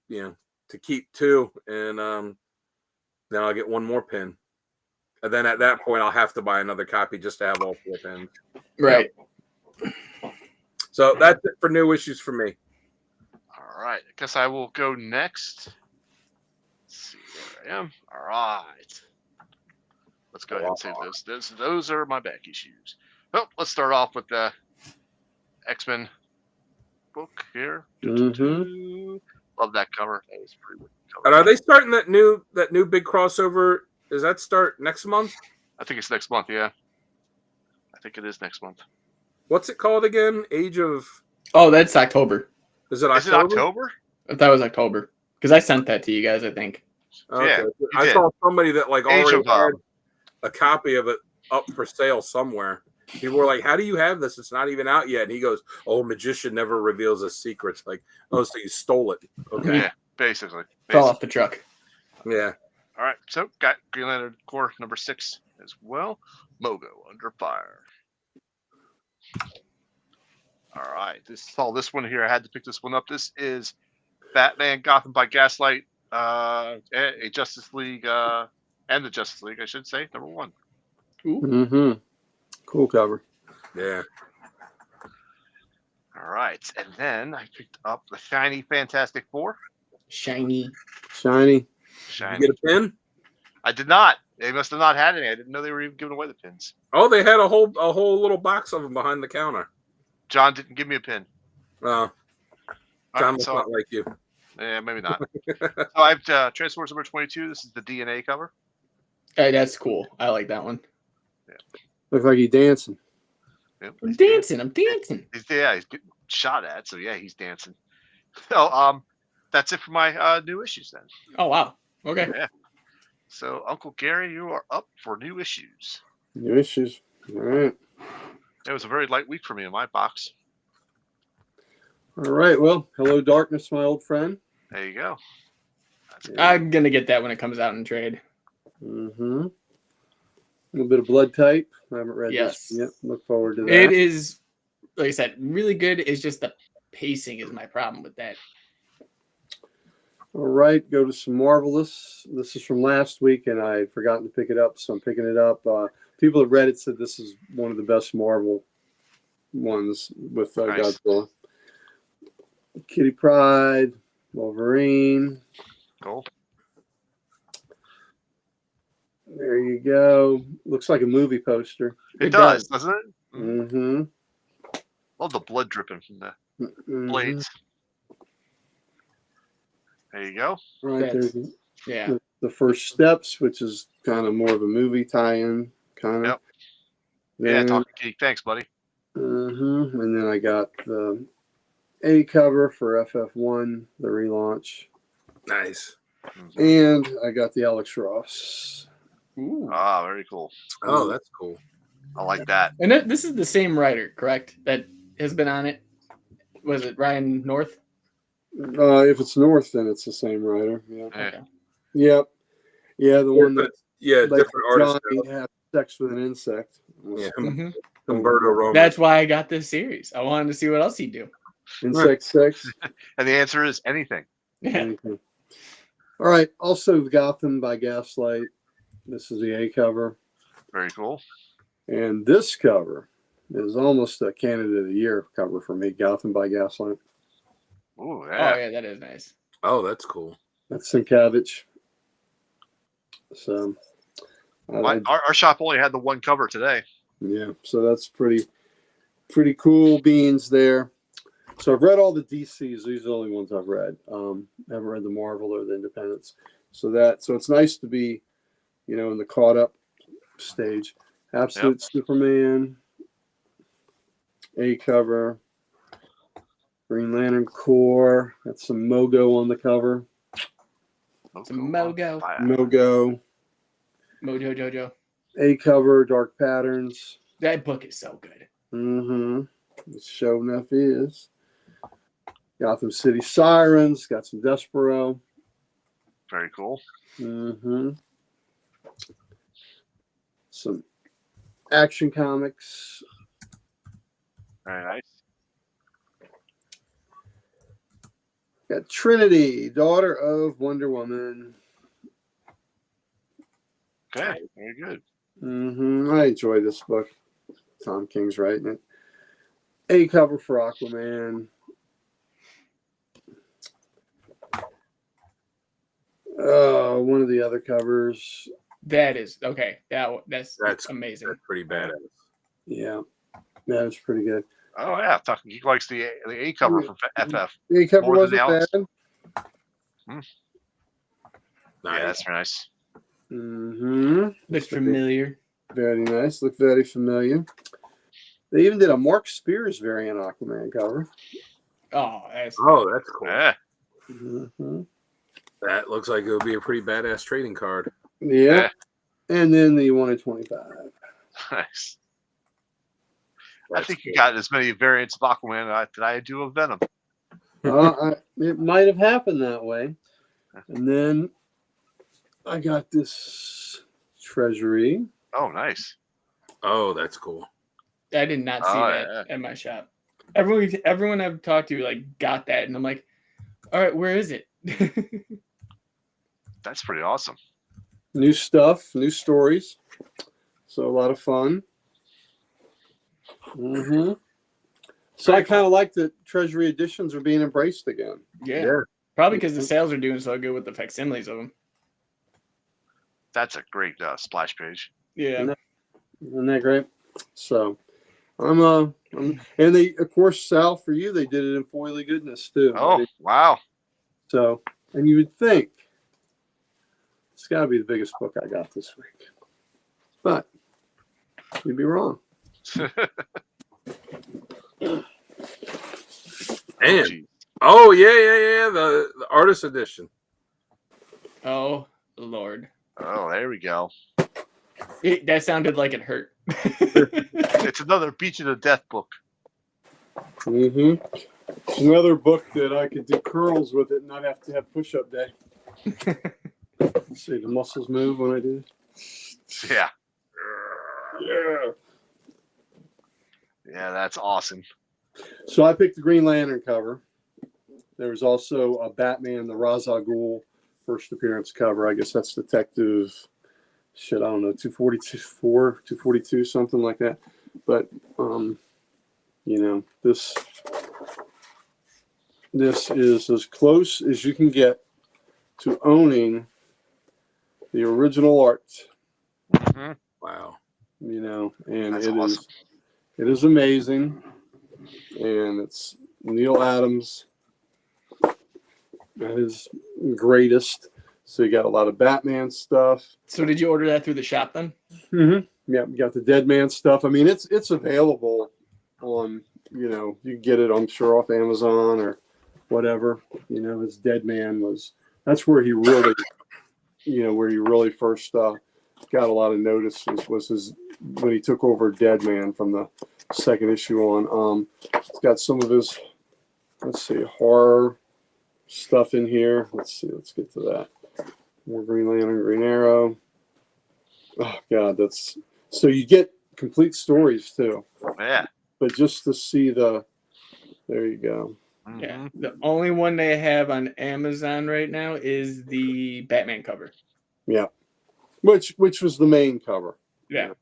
to keep 2, and then I'll get 1 more pin. And then at that point, I'll have to buy another copy just to have all 4 pins. Right. So that's it for new issues for me. All right. I guess I will go next. Let's see where I am. All right. Let's go ahead and save those. Those are my back issues. Well, let's start off with the X-Men book here. Mm-hmm. Love that cover. That was a pretty wicked cover. And are they starting that new big crossover? Does that start next month? I think it's next month, yeah. I think it is next month. What's it called again? Age of... Oh, that's October. Is it October? Is it October? That was October. Because I sent that to you guys, I think. Okay. Yeah, you I did. saw somebody that Age already of, had a copy of it up for sale somewhere. People were like, how do you have this? It's not even out yet. And he goes, oh, magician never reveals his secrets. Like, oh, so you stole it. Okay. Yeah, basically. Fell off the truck. Yeah. All right, so got Green Lantern Corps number 6 as well. Mogo Under Fire. All right, this one here. I had to pick this one up. This is Batman Gotham by Gaslight, a Justice League, and the Justice League, I should say, number 1. Mm-hmm. Cool cover. Yeah. All right, and then I picked up the Shiny Fantastic Four. Shiny. Shiny. Shiny. You get a pin? I did not. They must have not had any. I didn't know they were even giving away the pins. Oh, they had a whole little box of them behind the counter. John didn't give me a pin. John was not like you. Yeah, maybe not. So I have Transformers number 22. This is the DNA cover. Hey, that's cool. I like that one. Yeah. Looks like he's dancing. Yep, I'm dancing. He's getting shot at. So yeah, he's dancing. So that's it for my new issues then. Oh, wow. Okay. Yeah. So Uncle Gary, you are up for new issues. New issues. All right. It was a very light week for me in my box. All right. Well, hello, darkness, my old friend. There you go. That's good. I'm going to get that when it comes out in trade. Mm-hmm. A little bit of blood type. I haven't read Yes. this yet. Look forward to that. It is, like I said, really good. It's just the pacing is my problem with that. All right, go to some Marvelous. This is from last week, and I had forgotten to pick it up, so I'm picking it up. People at Reddit said this is one of the best Marvel ones with Nice. Godzilla. Kitty Pryde, Wolverine. Cool. There you go. Looks like a movie poster. It does, doesn't it? Mm-hmm. Love the blood dripping from the Mm-hmm. blades. There you go. Right, That's- there's Yeah. the first steps, which is kind of more of a movie tie-in, kind of. Yep. Yeah, Talking Geek. Thanks, buddy. Mm-hmm. And then I got the A cover for FF1, the relaunch, Nice. and I got the Alex Ross. Ooh. Ah, very cool. Oh, that's cool. I like that. And this is the same writer, correct? That has been on it. Was it Ryan North? If it's North, then it's the same writer. Yeah. Yeah. Okay. Yep. Yeah, the one that Different artists. Johnny had sex with an insect. Yeah, Mhm. Humberto Roma. That's why I got this series. I wanted to see what else he'd do. Insect sex. And the answer is anything. Yeah. Okay. All right. Also, Gotham by Gaslight. This is the A cover. Very cool. And this cover is almost a candidate of the year cover for me. Gotham by Gaslight. Ooh, Oh, yeah. yeah, that is nice. Oh, that's cool. That's Sienkiewicz. So, Our shop only had the one cover today. yeah. So that's pretty cool beans there. So I've read all the DCs. These are the only ones I've read. I haven't read the Marvel or the Independents. So it's nice to be, in the caught up stage. Absolute Superman, A cover, Green Lantern Corps. That's some Mogo on the cover. Some Mogo. Mojo Jojo. A cover, Dark Patterns. That book is so good. It sure enough is. Gotham City Sirens. Got some Despero. Very cool. Some Action Comics. Very nice. Got Trinity, daughter of Wonder Woman. Okay, very good. I enjoy this book. Tom King's writing it. A cover for Aquaman. One of the other covers. That is okay. That's amazing. That's pretty badass. Yeah, that is pretty good. Oh yeah, he likes the A cover from FF. The A cover More wasn't than Alex. bad. Nice. Nice. Yeah, that's very nice. Looks familiar. Very nice. Look very familiar. They even did a Mark Spears variant Aquaman cover. Oh, that's cool. Yeah. That looks like it would be a pretty badass trading card. Yeah. And then the 1 in 25. Nice. That's I think you cool. got as many variants of Aquaman that I do of Venom. It might have happened that way. And then I got this Treasury. Oh, nice. Oh, that's cool. I did not see that at my shop. Everyone I've talked to got that, and I'm like, all right, where is it? That's pretty awesome. New stuff, new stories. So a lot of fun. So I kind of like that Treasury editions are being embraced again. Yeah. Probably because the sales are doing so good with the facsimiles of them. That's a great splash page. Yeah. Isn't that great? So I'm and they, of course, Sal, for you, they did it in foily goodness too. Oh, wow. So, and you would think it's got to be the biggest book I got this week, but you'd be wrong. And oh yeah, the artist edition. Oh Lord. Oh, there we go. That sounded like it hurt. It's another Beat You to Death book. It's another book that I could do curls with it and not have to have push-up day. See, the muscles move when I do. Yeah. Yeah. Yeah, that's awesome. So I picked the Green Lantern cover. There was also a Batman, the Ra's al Ghul first appearance cover. I guess that's Detective, I don't know, 242, something like that. But, this is as close as you can get to owning the original art. Wow. And that's it awesome. it is amazing. And it's Neil Adams at his greatest. So you got a lot of Batman stuff. So did you order that through the shop then? Yeah, you got the Dead Man stuff. I mean, it's available on, you can get it, I'm sure, off Amazon or whatever. His Dead Man that's where he really, where he really first got a lot of notice was when he took over Dead Man from the second issue on. It's got some of his, horror stuff in here. Let's get to that. More Green Lantern, Green Arrow. Oh God, so you get complete stories too. Yeah. But just to see there you go. Yeah. The only one they have on Amazon right now is the Batman cover. Yeah. Which was the main cover. Yeah.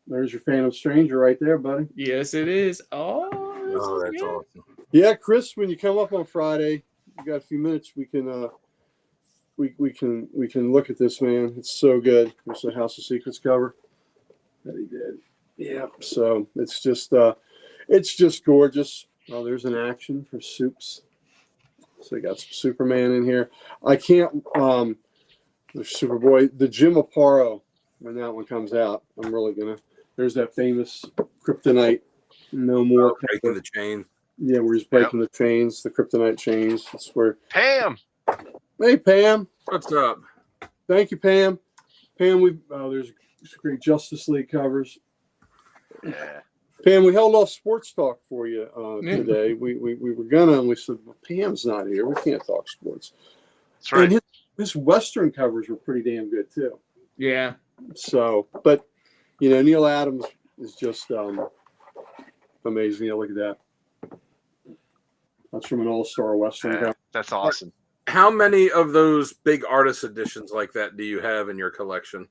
There's your Phantom Stranger right there, buddy. Yes, it is. That's awesome. Yeah, Chris, when you come up on Friday, you got a few minutes, we can we can look at this, man. It's so good. There's the House of Secrets cover that he did. Yeah. So it's just gorgeous. Oh, there's an action for Soups. So you got some Superman in here. I can't. There's Superboy. The Jim Aparo. When that one comes out, I'm really gonna. There's that famous Kryptonite. No more. Breaking the chain. Yeah, where he's breaking the chains, the Kryptonite chains. That's where. Pam. Hey, Pam. What's up? Thank you, Pam. Pam, there's great Justice League covers. Yeah. Pam, we held off sports talk for you today. We were gonna, and we said, well, Pam's not here. We can't talk sports. That's right. And his Western covers were pretty damn good too. Yeah. So, but Neil Adams is just amazing. Yeah, look at that. That's from an all-star Western cover. That's awesome. How many of those big artist editions like that do you have in your collection?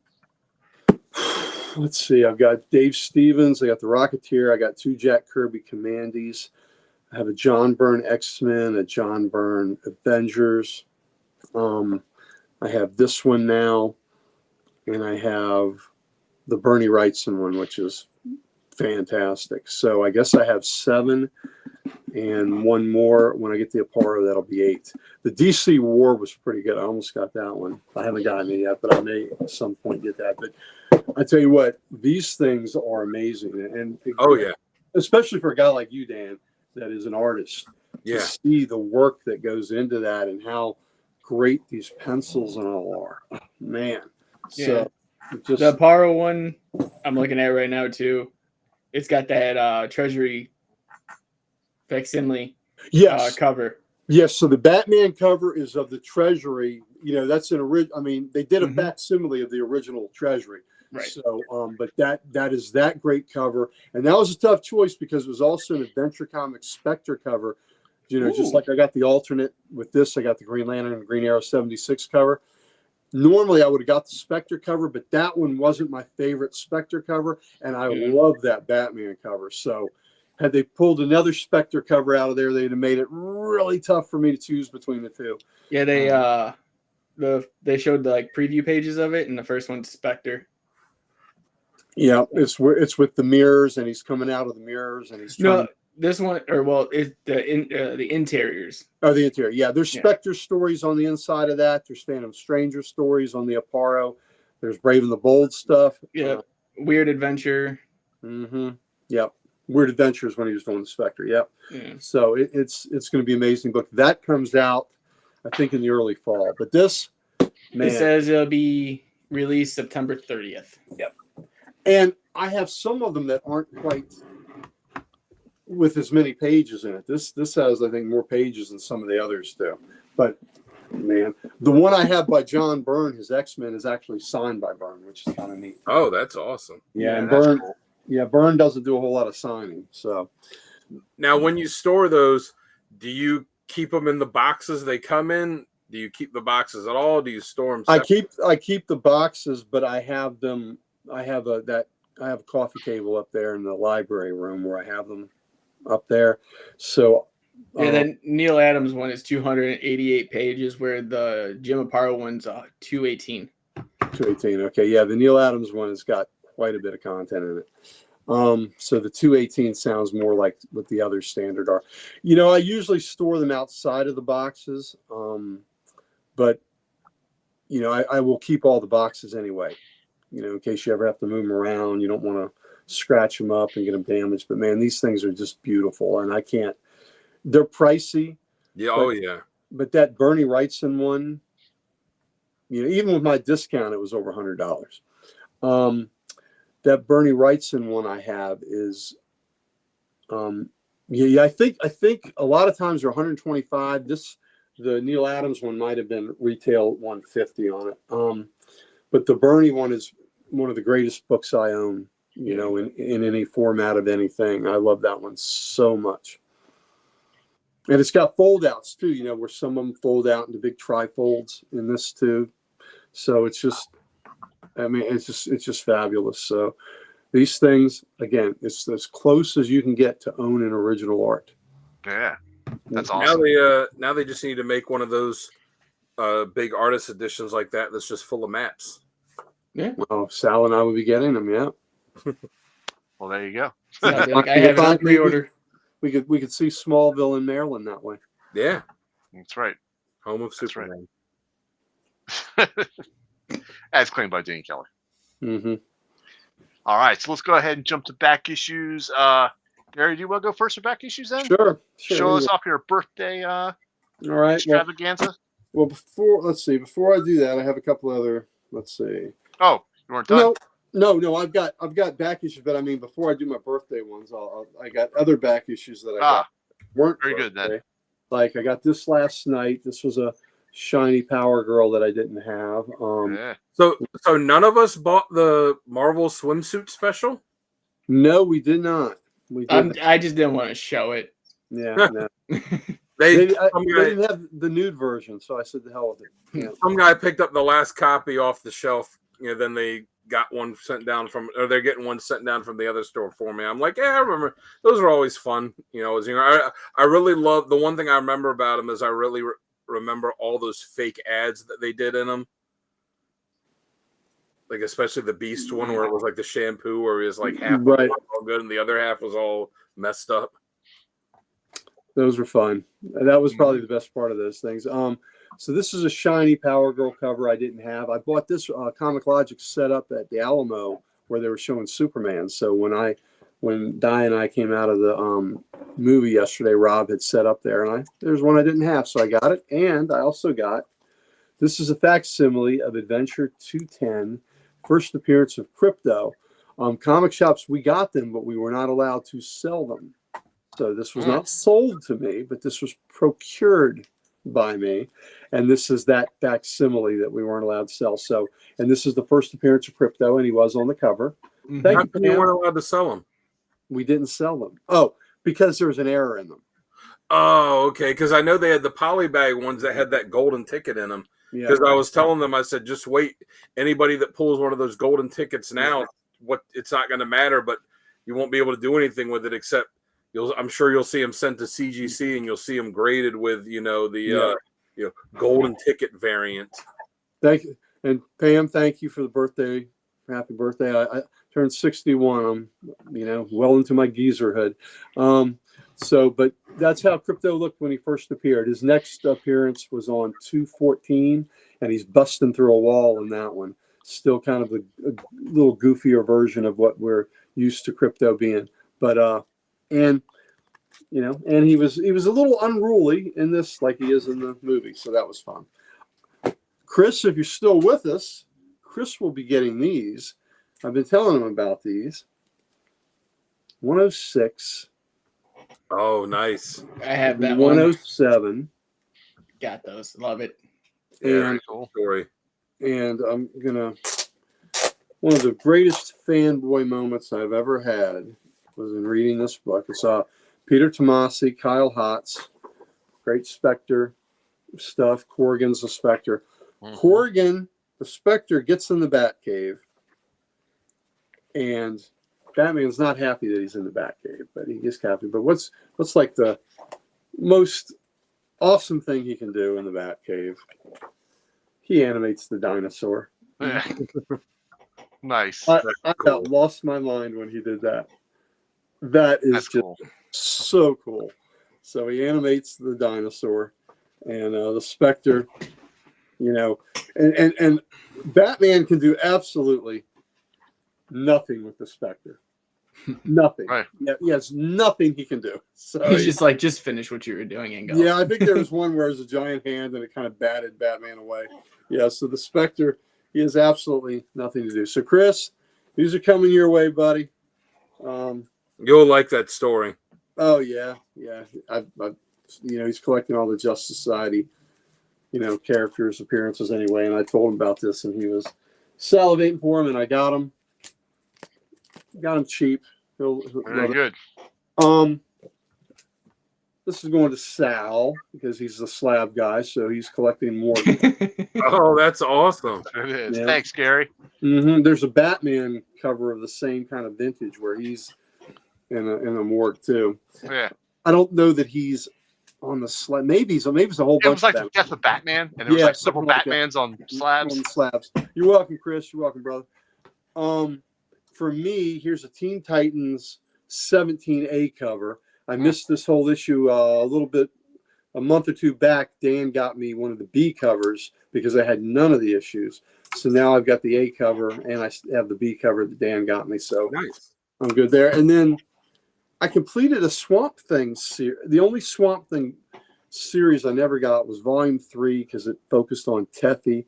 Let's see. I've got Dave Stevens. I got the Rocketeer. I got 2 Jack Kirby Commandees. I have a John Byrne X-Men, a John Byrne Avengers. I have this one now, and I have the Bernie Wrightson one, which is fantastic. So I guess I have 7, and one more. When I get the Aparo, that'll be 8. The DC War was pretty good. I almost got that one. I haven't gotten it yet, but I may at some point get that. But I tell you what, these things are amazing, and oh yeah, especially for a guy like you, Dan, that is an artist. Yeah, to see the work that goes into that and how great these pencils and all are. Oh, man, so just the Aparo one I'm looking at right now too. It's got that Treasury facsimile cover. Yes, so the Batman cover is of the Treasury. That's an original. I mean, they did a facsimile of the original Treasury. Right. So, but that is that great cover, and that was a tough choice because it was also an Adventure Comics Spectre cover. Just like I got the alternate with this, I got the Green Lantern and Green Arrow 76 cover. Normally, I would have got the Spectre cover, but that one wasn't my favorite Spectre cover, and I love that Batman cover. So, had they pulled another Spectre cover out of there, they'd have made it really tough for me to choose between the two. Yeah, they showed the preview pages of it, and the first one's Spectre. Yeah, it's with the mirrors, and he's coming out of the mirrors, and he's trying. No, this one, it's the interiors. Oh, the interior. Yeah, there's Spectre stories on the inside of that. There's Phantom Stranger stories on the Aparo. There's Brave and the Bold stuff. Yeah, Weird Adventure. Yep. Weird Adventures when he was doing the Spectre. Yep. Yeah. So it's going to be an amazing book. That comes out, I think, in the early fall. But this, man, it says it'll be released September 30th. Yep. And I have some of them that aren't quite with as many pages in it. This has, I think, more pages than some of the others do. But man, the one I have by John Byrne, his X-Men, is actually signed by Byrne, which is kind of neat. Oh, that's awesome. Yeah, and Byrne, cool. Byrne doesn't do a whole lot of signing. So now, when you store those, do you keep them in the boxes they come in? Do you keep the boxes at all? Do you store them separate? I keep the boxes, but I have them. I have a coffee table up there in the library room where I have them up there. So and then Neil Adams one is 288 pages, where the Jim Aparo one's 218. 218. Okay, yeah, the Neil Adams one has got quite a bit of content in it. So the 218 sounds more like what the other standard are. I usually store them outside of the boxes, but I will keep all the boxes anyway. In case you ever have to move them around, you don't want to scratch them up and get them damaged. But man, these things are just beautiful, and they're pricey. Yeah. But that Bernie Wrightson one, even with my discount, it was over $100. That Bernie Wrightson one I have is, I think a lot of times they're 125. The Neil Adams one might have been retail 150 on it. But the Bernie one is one of the greatest books I own, in any format of anything. I love that one so much. And it's got fold outs too, where some of them fold out into big trifolds in this too. So it's just fabulous. So these things, again, it's as close as you can get to own an original art. Yeah, that's awesome. Now they just need to make one of those big artist editions like that that's just full of maps. Yeah. Well, Sal and I will be getting them. Yeah. Well, there you go. I have it on pre-order. We could see Smallville in Maryland that way. Yeah. That's right. Home of That's right. Superman. As claimed by Danny Kelly. Mm-hmm. All right, so let's go ahead and jump to back issues. Gary, do you want to go first for back issues then? Sure. Show us off your birthday All right. extravaganza. Well, before I do that, I have a couple other. Let's see. Oh, you weren't done. No. I've got back issues, but I mean, before I do my birthday ones, I got other back issues that I got weren't very good then. Like I got this last night. This was a shiny Power Girl that I didn't have. Yeah. So none of us bought the Marvel swimsuit special. No, we did not. We didn't. I just didn't want to show it. Yeah, no. They didn't have the nude version, so I said the hell with it. Yeah. Some guy picked up the last copy off the shelf. Then they got one sent down or they're getting one sent down from the other store for me. I'm like, yeah, I remember. Those are always fun. I really love the one thing I remember about them is I really remember all those fake ads that they did in them. Like especially the Beast one where it was like the shampoo where it was like half all good and the other half was all messed up. Those were fun. That was probably the best part of those things. So this is a shiny Power Girl cover I didn't have. I bought this Comic Logic set up at the Alamo where they were showing Superman. So when Di and I came out of the movie yesterday, Rob had set up there, and there's one I didn't have, so I got it. And I also got this is a facsimile of Adventure 210, first appearance of Crypto. Comic shops, we got them, but we were not allowed to sell them. So this was not sold to me, but this was procured by me. And this is that facsimile that we weren't allowed to sell. So, and this is the first appearance of Crypto, and he was on the cover. How come you weren't allowed to sell them? We didn't sell them. Oh, because there was an error in them. Oh, okay. Because I know they had the polybag ones that had that golden ticket in them. Because I was telling them, I said, just wait. Anybody that pulls one of those golden tickets now, it's not going to matter, but you won't be able to do anything with it except I'm sure you'll see them sent to CGC and you'll see them graded with, the golden ticket variant. Thank you. And Pam, thank you for the birthday. Happy birthday. I turned 61. I'm, well into my geezerhood. But that's how Crypto looked when he first appeared. His next appearance was on 214, and he's busting through a wall in that one. Still kind of a little goofier version of what we're used to Crypto being. But and he was a little unruly in this, like he is in the movie. So that was fun. Chris, if you're still with us, Chris will be getting these. I've been telling him about these. 106. Oh, nice. I have that 107. Got those. Love it. And cool story. And I'm gonna. One of the greatest fanboy moments I've ever had was in reading this book. It's Peter Tomasi, Kyle Hotz, great Spectre stuff. Corrigan's the Spectre. Corrigan, the Spectre, gets in the Batcave, and Batman's not happy that he's in the Batcave, but he gets happy. But what's like the most awesome thing he can do in the Batcave? He animates the dinosaur. Yeah. Nice. I about lost my mind when he did that. That's just cool. So cool. So he animates the dinosaur, and the Spectre, and Batman can do absolutely nothing with the Spectre. Nothing. Right. Yeah, yes, nothing he can do. So he's just like, just finish what you were doing and go. Yeah, I think there was one where it was a giant hand and it kind of batted Batman away. Yeah, so the Spectre, he has absolutely nothing to do. So Chris, these are coming your way, buddy. You'll like that story. Oh yeah. I he's collecting all the Justice Society, characters, appearances anyway. And I told him about this, and he was salivating for him, and I got him. Got him cheap. Very good. This is going to Sal because he's the Slab guy, so he's collecting more. Oh, that's awesome! It is. Yeah. Thanks, Gary. Mm-hmm. There's a Batman cover of the same kind of vintage where he's in a morgue too. Yeah. I don't know that he's on the Slab. Maybe it's a whole bunch. It was like the Death of Batman, and there was like several Batmans on Slabs. On Slabs. You're welcome, Chris. You're welcome, brother. For me, here's a Teen Titans 17A cover. I missed this whole issue a little bit a month or two back, Dan got me one of the B covers because I had none of the issues. So now I've got the A cover and I have the B cover that Dan got me. So Nice. I'm good there. And then I completed a Swamp Thing series. The only Swamp Thing series I never got was Volume 3 because it focused on Teffy,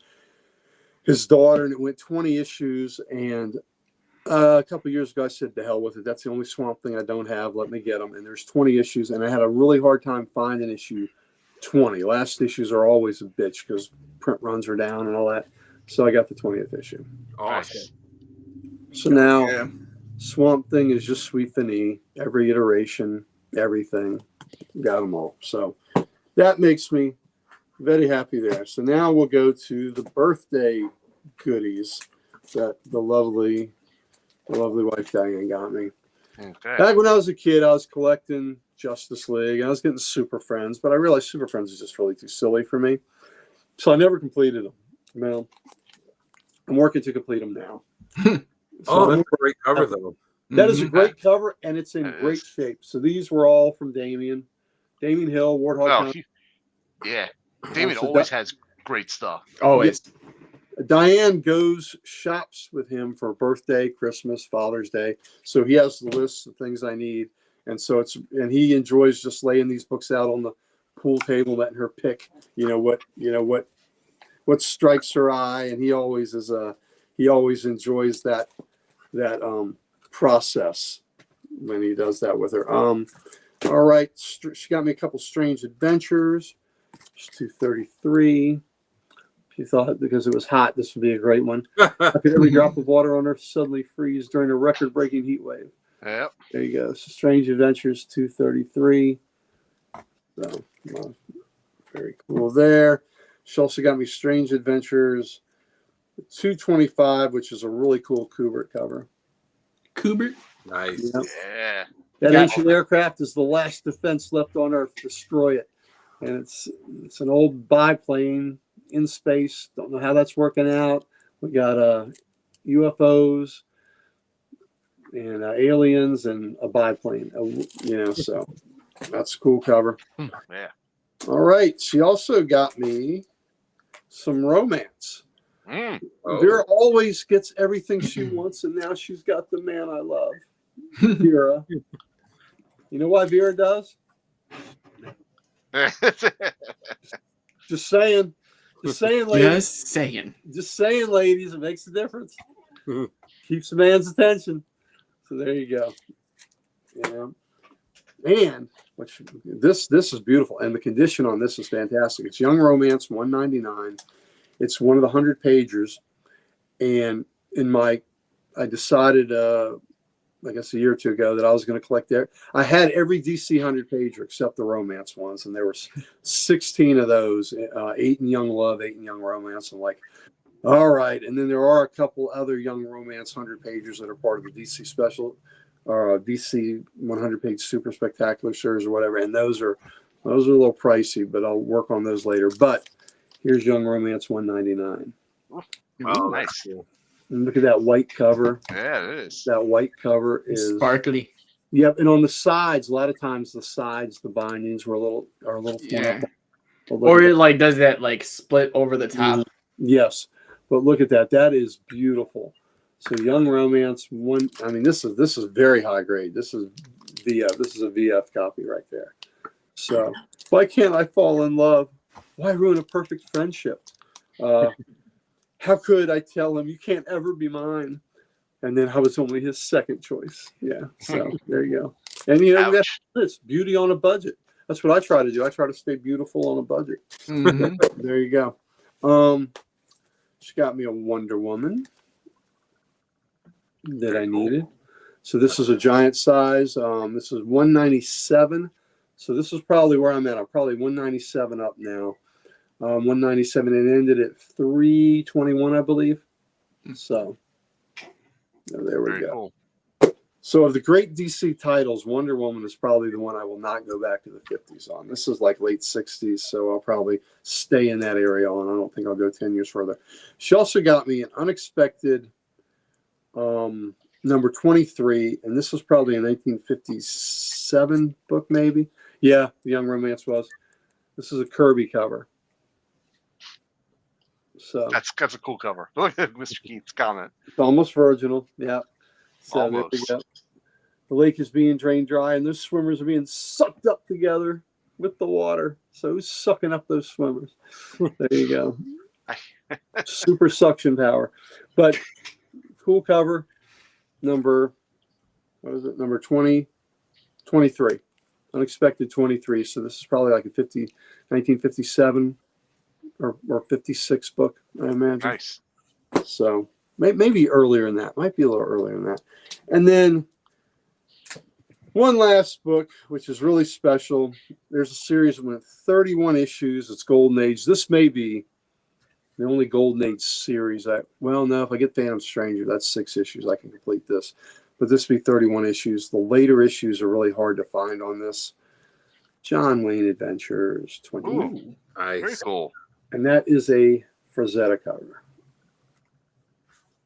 his daughter, and it went 20 issues. And a couple of years ago, I said, to hell with it. That's the only Swamp Thing I don't have. Let me get them. And there's 20 issues, and I had a really hard time finding issue 20. Last issues are always a bitch because print runs are down and all that. So I got the 20th issue. Awesome. So now Yeah. Swamp Thing is just sweet Fini. Every iteration, everything. Got them all. So that makes me very happy there. So now we'll go to the birthday goodies that the lovely wife Diane got me. Okay. Back when I was a kid, I was collecting Justice League. And I was getting Super Friends, but I realized Super Friends is just really too silly for me. So I never completed them. Well, I'm working to complete them now. Oh, that's a great cover, though. That is a Mhm. great cover, and it's in It great is. shape. So these were all from Damien Hill, Warthog. Well, Comics. yeah. Damien So always has great stuff. Always. Diane shops with him for birthday, Christmas, Father's Day. So he has the list of things I need. And so he enjoys just laying these books out on the pool table, letting her pick, what strikes her eye. And he always enjoys that process when he does that with her. All right. She got me a couple Strange Adventures. It's 233. She thought because it was hot, this would be a great one. After every drop of water on Earth suddenly freeze during a record-breaking heat wave. Yep. There you go. So Strange Adventures 233. So very cool there. She also got me Strange Adventures 225, which is a really cool Kubert cover. Kubert. Nice. Yep. Yeah. That Yeah. ancient aircraft is the last defense left on Earth. Destroy it. And it's an old biplane in space. Don't know how that's working out. We got UFOs and aliens and a biplane. So that's a cool cover. Yeah. All right. She also got me some romance. Mm. Oh. Vera always gets everything she wants, and now she's got the man I love, Vera. You know why Vera does? Just saying. Just saying, ladies. Just saying. Ladies. It makes a difference. Mhm. Keeps the man's attention. So there you go. And this is beautiful, and the condition on this is fantastic. It's Young Romance 199. It's one of the 100 pagers, and I decided I guess a year or two ago that I was going to collect there. I had every DC 100 pager except the romance ones, and there were 16 of those, 8 in Young Love, 8 in Young Romance. I'm like, all right. And then there are a couple other Young Romance 100 pagers that are part of the DC special, or DC 100 page Super Spectacular series or whatever. And those are a little pricey, but I'll work on those later. But here's Young Romance 199. Oh, that's nice. cool. And look at that white cover. Yeah, it is. That white cover is Sparkly. Yep, and on the sides, a lot of times the bindings are a little torn Yeah. up. But look Or at it like does that like split over the top. yes, but look at that. That is beautiful. So Young Romance one. I mean, this is very high grade. This is VF. This is a VF copy right there. So why can't I fall in love? Why ruin a perfect friendship? How could I tell him you can't ever be mine? And then I was only his second choice. Yeah. So there you go. And that's this beauty on a budget. That's what I try to do. I try to stay beautiful on a budget. Mhm. There you go. She got me a Wonder Woman that I needed. So this is a giant size. This is 197. So this is probably where I'm at. I'm probably 197 up now. 197 and ended at 321, I believe. So there we Very go. cool. So of the great DC titles, Wonder Woman is probably the one I will not go back to the 50s on. This is like late 60s, so I'll probably stay in that area on. I don't think I'll go 10 years further. She also got me an unexpected number 23, and this was probably a 1957 book, maybe. Yeah, the Young Romance was. This is a Kirby cover. So That's a cool cover. Look at Mr. Keith's comment. it's almost virginal. Yeah. So there we Almost. go. The lake is being drained dry, and those swimmers are being sucked up together with the water. So who's sucking up those swimmers? There you go. Super suction power. But cool cover. Number 20, 23. Unexpected 23. So this is probably like a 1957 or 56 book, I imagine. Nice. So maybe earlier than that. Might be a little earlier than that. And then one last book, which is really special. There's a series with 31 issues. It's Golden Age. This may be the only Golden Age series. If I get Phantom Stranger, that's 6 issues. I can complete this. But this will be 31 issues. The later issues are really hard to find on this. John Wayne Adventures 20. Ooh, Nice. very cool. And that is a Frazetta cover.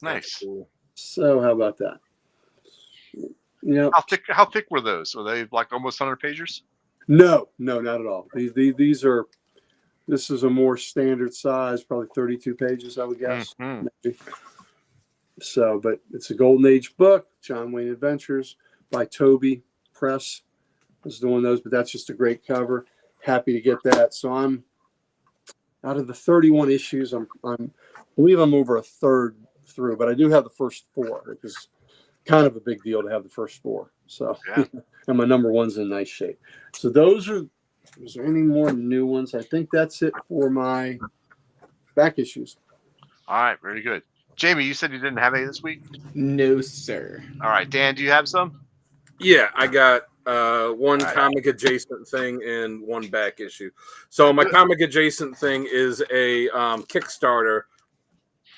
Nice. Cool. So how about that? You know, How thick were those? Were they like almost 100 pages? no, not at all. This is a more standard size, probably 32 pages, I would guess. Mhm. Maybe. So, but it's a Golden Age book, John Wayne Adventures by Toby Press is doing those, but that's just a great cover. Happy to get that. So I'm out of the 31 issues, I believe I'm over a third through, but I do have the first 4, which is kind of a big deal to have the first 4. So, Yeah. and my number 1's in nice shape. So is there any more new ones? I think that's it for my back issues. All right, very good. Jamie, you said you didn't have any this week? No, sir. All right, Dan, do you have some? Yeah, I got one All right. comic adjacent thing and one back issue. So my comic adjacent thing is a Kickstarter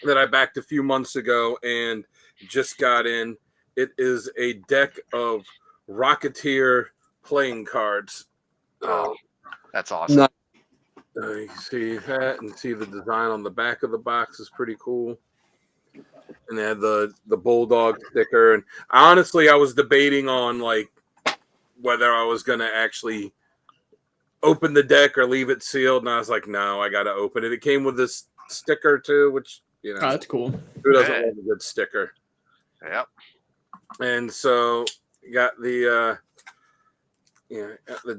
that I backed a few months ago and just got in. It is a deck of Rocketeer playing cards. Oh, that's awesome. Not You see that and see the design on the back of the box is pretty cool. And they had the Bulldog sticker. And honestly, I was debating on like whether I was going to actually open the deck or leave it sealed. And I was like, no, I got to open it. It came with this sticker too, which, you know, Oh, that's cool. who doesn't Yeah. love a good sticker? Yep. And so you got the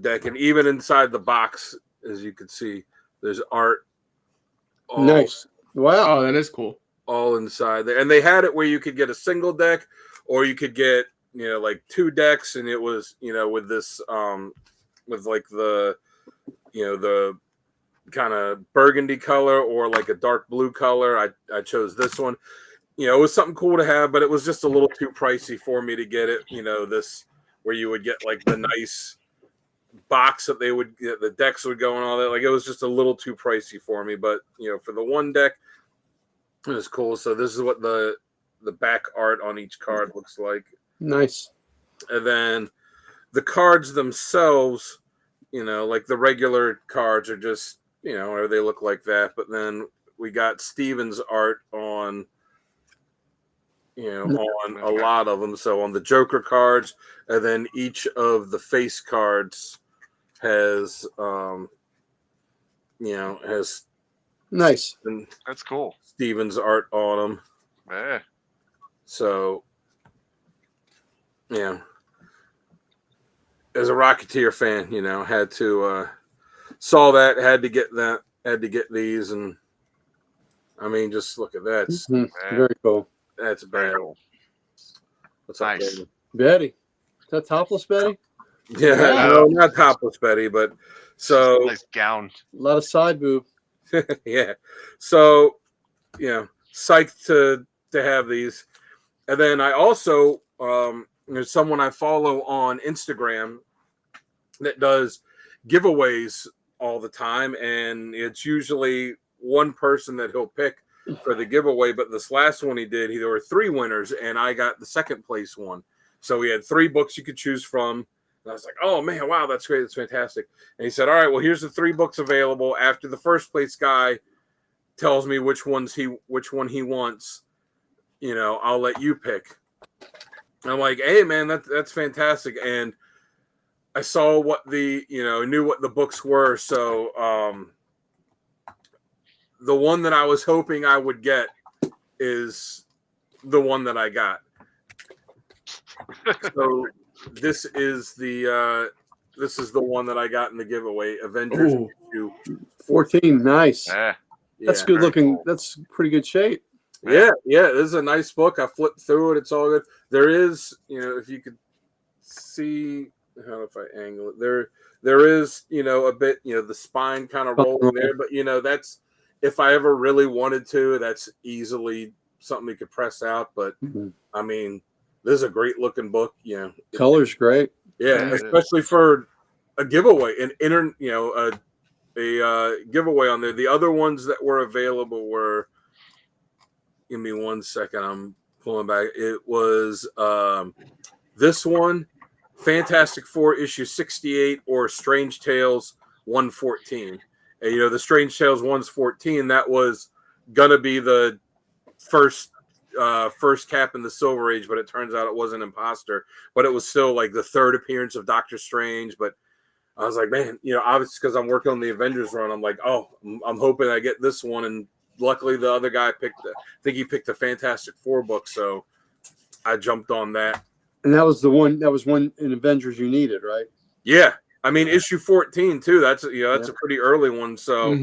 deck, and even inside the box, as you can see, there's art. nice. Wow. Oh, that is cool. All inside there, and they had it where you could get a single deck, or you could get like 2 decks, and it was with this with like the the kind of burgundy color or like a dark blue color. I chose this one. It was something cool to have, but it was just a little too pricey for me to get it. This where you would get like the nice box that they would the decks would go and all that. Like it was just a little too pricey for me. But for the one deck, it was cool. So this is what the back art on each card looks like. Nice. And then the cards themselves, like the regular cards are just or they look like that. But then we got Steven's art on. On a lot of them. So on the Joker cards, and then each of the face cards has, has Nice. That's cool. Steven's art on them. Yeah. So, as a Rocketeer fan, had to saw that, had to get these, and I mean, just look at that. Mhm. Very cool. That's Very bad. cool. What's up, Nice. David? Betty. Is that topless Betty? Yeah, Yeah. no, not topless Betty, but so Nice gown. A lot of side boob. yeah. So, psyched to have these. And then I also there's someone I follow on Instagram that does giveaways all the time, and it's usually one person that he'll pick for the giveaway. But this last one he did, there were 3 winners, and I got the second place one. So we had 3 books you could choose from. And I was like, oh man, wow, that's great. That's fantastic. And he said, all right, well, here's the 3 books available. After the first place guy tells me which one he wants, I'll let you pick. And I'm like, hey man, that's fantastic. And I saw what knew what the books were. So the one that I was hoping I would get is the one that I got. So this is the one that I got in the giveaway. Avengers issue 14. Nice. Yeah. That's good looking. Cool. That's pretty good shape. Yeah. This is a nice book. I flipped through it. It's all good. There is, if you could see how if I angle it, there is, a bit, the spine kind of rolling there, but that's if I ever really wanted to, that's easily something you could press out. But I mean, this is a great looking book. Color's great. Yeah, especially for a giveaway, a giveaway on there. The other ones that were available were, give me 1 second, I'm pulling back. It was this one, Fantastic Four issue 68 or Strange Tales 114. And the Strange Tales 114, that was gonna be the first cap in the Silver Age, but it turns out it was an imposter. But it was still like the third appearance of Doctor Strange. But I was like, man, obviously because I'm working on the Avengers run, I'm like, I'm hoping I get this one. And luckily the other guy picked he picked the Fantastic Four book, so I jumped on that. And that was one in Avengers you needed, right? Yeah. I mean, issue 14 too. That's a pretty early one. So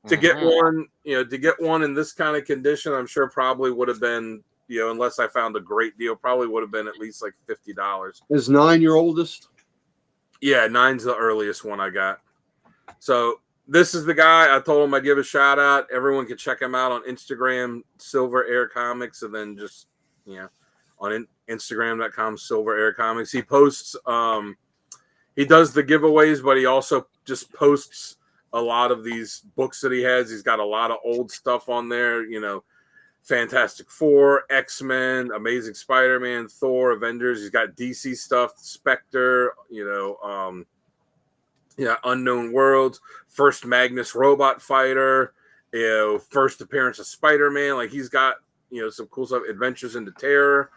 to get one, in this kind of condition, I'm sure probably would have been, unless I found a great deal, probably would have been at least like $50. Is 9 your oldest? Yeah, 9's the earliest one I got. So this is the guy. I told him I'd give a shout out. Everyone can check him out on Instagram, Silver Air Comics, and then just on Instagram.com, Silver Air Comics. He posts. He does the giveaways, but he also just posts a lot of these books that he has. He's got a lot of old stuff on there, Fantastic Four, X-Men, Amazing Spider-Man, Thor, Avengers. He's got DC stuff, Spectre, Unknown Worlds, first Magnus Robot Fighter, first appearance of Spider-Man. Like he's got, some cool stuff, Adventures into Terror,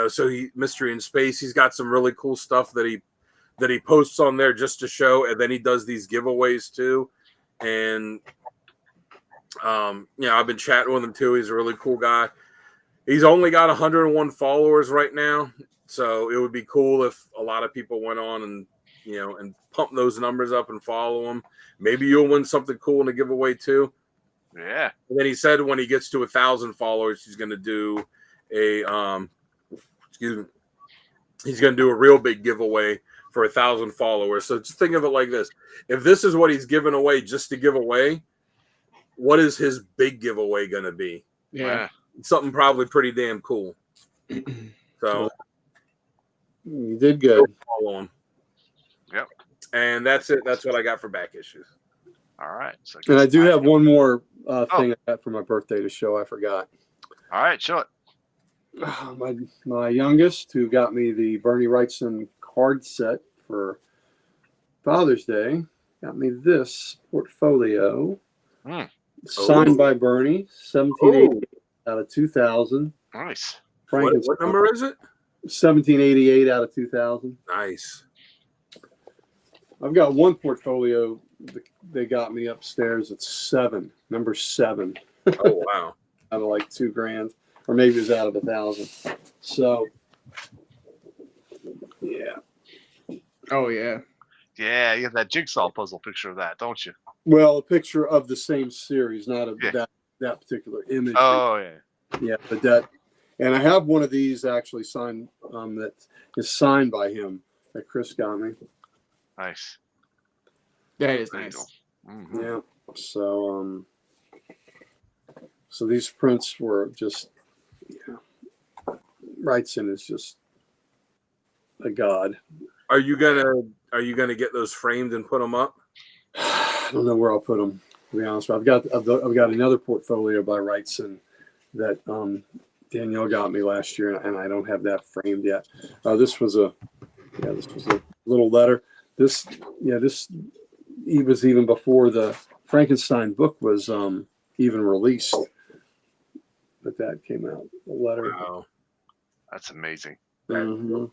so Mystery in Space. He's got some really cool stuff that he posts on there just to show, and then he does these giveaways too. And I've been chatting with him too. He's a really cool guy. He's only got 101 followers right now, so it would be cool if a lot of people went on and and pump those numbers up and follow him. Maybe you'll win something cool in a giveaway too. Yeah. And then he said when he gets to 1,000 followers, he's going to do a he's going to do a real big giveaway for 1,000 followers. So just think of it like this: if this is what he's giving away just to give away, what is his big giveaway going to be? Yeah, something probably pretty damn cool. So you did good. Follow him. Yep. And that's it. That's what I got for back issues. All right. So And I do have one more thing I got for my birthday to show. I forgot. All right, show it. My youngest, who got me the Bernie Wrightson card set for Father's Day, got me this portfolio signed by Bernie, 1788 out of 2000. Nice. What number is it? 1788 out of 2000. Nice. I've got one portfolio they got me upstairs. It's number 7. Oh wow! Out of like $2,000, or maybe it was out of 1,000. So, yeah. Oh yeah. Yeah, you have that jigsaw puzzle picture of that, don't you? Well, a picture of the same series, not of that particular image. Oh yeah. Yeah, but that, and I have one of these actually signed that is signed by him that Chris got me. Nice. That is There you nice. go. Mhm. Yeah. So so these prints were just, Wrightson is just a god. Are you gonna get those framed and put them up? I don't know where I'll put them. To be honest, I've got another portfolio by Wrightson that Danielle got me last year, and I don't have that framed yet. This was a little letter. This was even before the Frankenstein book was even released. But that came out, the letter. Wow. That's amazing. Mhm.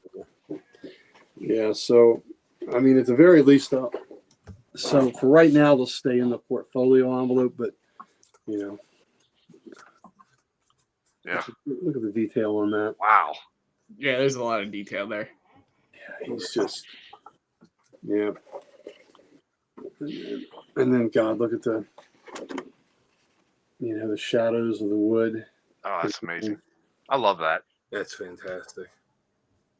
Yeah, so I mean, at the very least, so for right now, they'll stay in the portfolio envelope, but you know, Yeah. Look at the detail on that. Wow. Yeah, there's a lot of detail there. Yeah, he's just, yeah. And then God, look at the, the shadows of the wood. Oh, that's amazing. I love that. That's fantastic.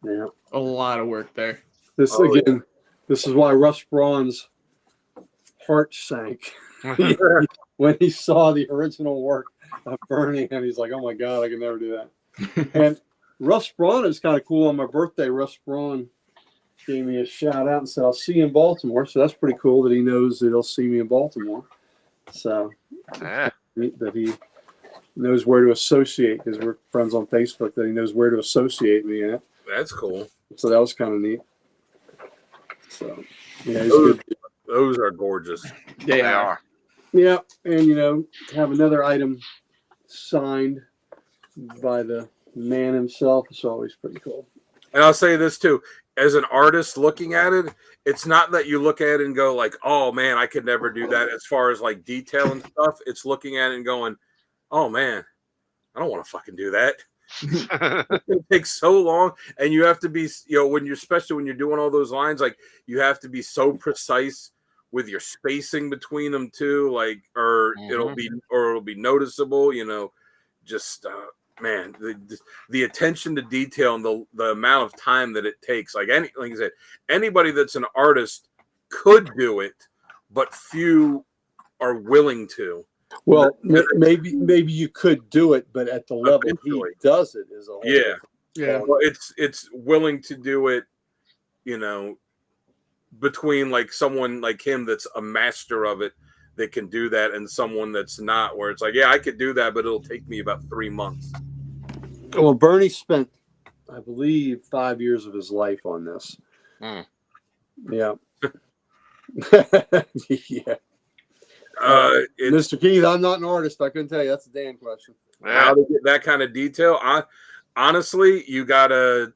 Yeah. A lot of work there. This again, this is why Russ Braun's heart sank when he saw the original work of Burning, and he's like, "Oh my God, I can never do that." And Russ Braun is kind of cool. On my birthday, Russ Braun gave me a shout out and said, "I'll see you in Baltimore." So that's pretty cool that he knows that he'll see me in Baltimore. So Yeah. that he knows where to associate, because we're friends on Facebook. That he knows where to associate me in. That's cool. So that was kind of neat. So yeah, he's good. Those are gorgeous. They are. Yeah, and have another item signed by the man himself is always pretty cool. And I'll say this too, as an artist looking at it, it's not that you look at it and go like, "Oh man, I could never do that." As far as like detail and stuff, it's looking at it and going, "Oh man, I don't want to fucking do that." It takes so long, and you have to be, especially when you're doing all those lines, like you have to be so precise with your spacing between them too, like, or it'll be noticeable, just man, the attention to detail and the amount of time that it takes. Like I said, anybody that's an artist could do it, but few are willing to. Well, maybe you could do it, but at the level he does it is a whole yeah. Well, it's willing to do it, between like someone like him that's a master of it that can do that, and someone that's not, where it's like, yeah, I could do that, but it'll take me about 3 months. Well, Bernie spent, I believe, 5 years of his life on this. Yeah. Yeah. Mr. Keith, I'm not an artist. I couldn't tell you. That's a Dan question. How to get that kind of detail? Honestly, you gotta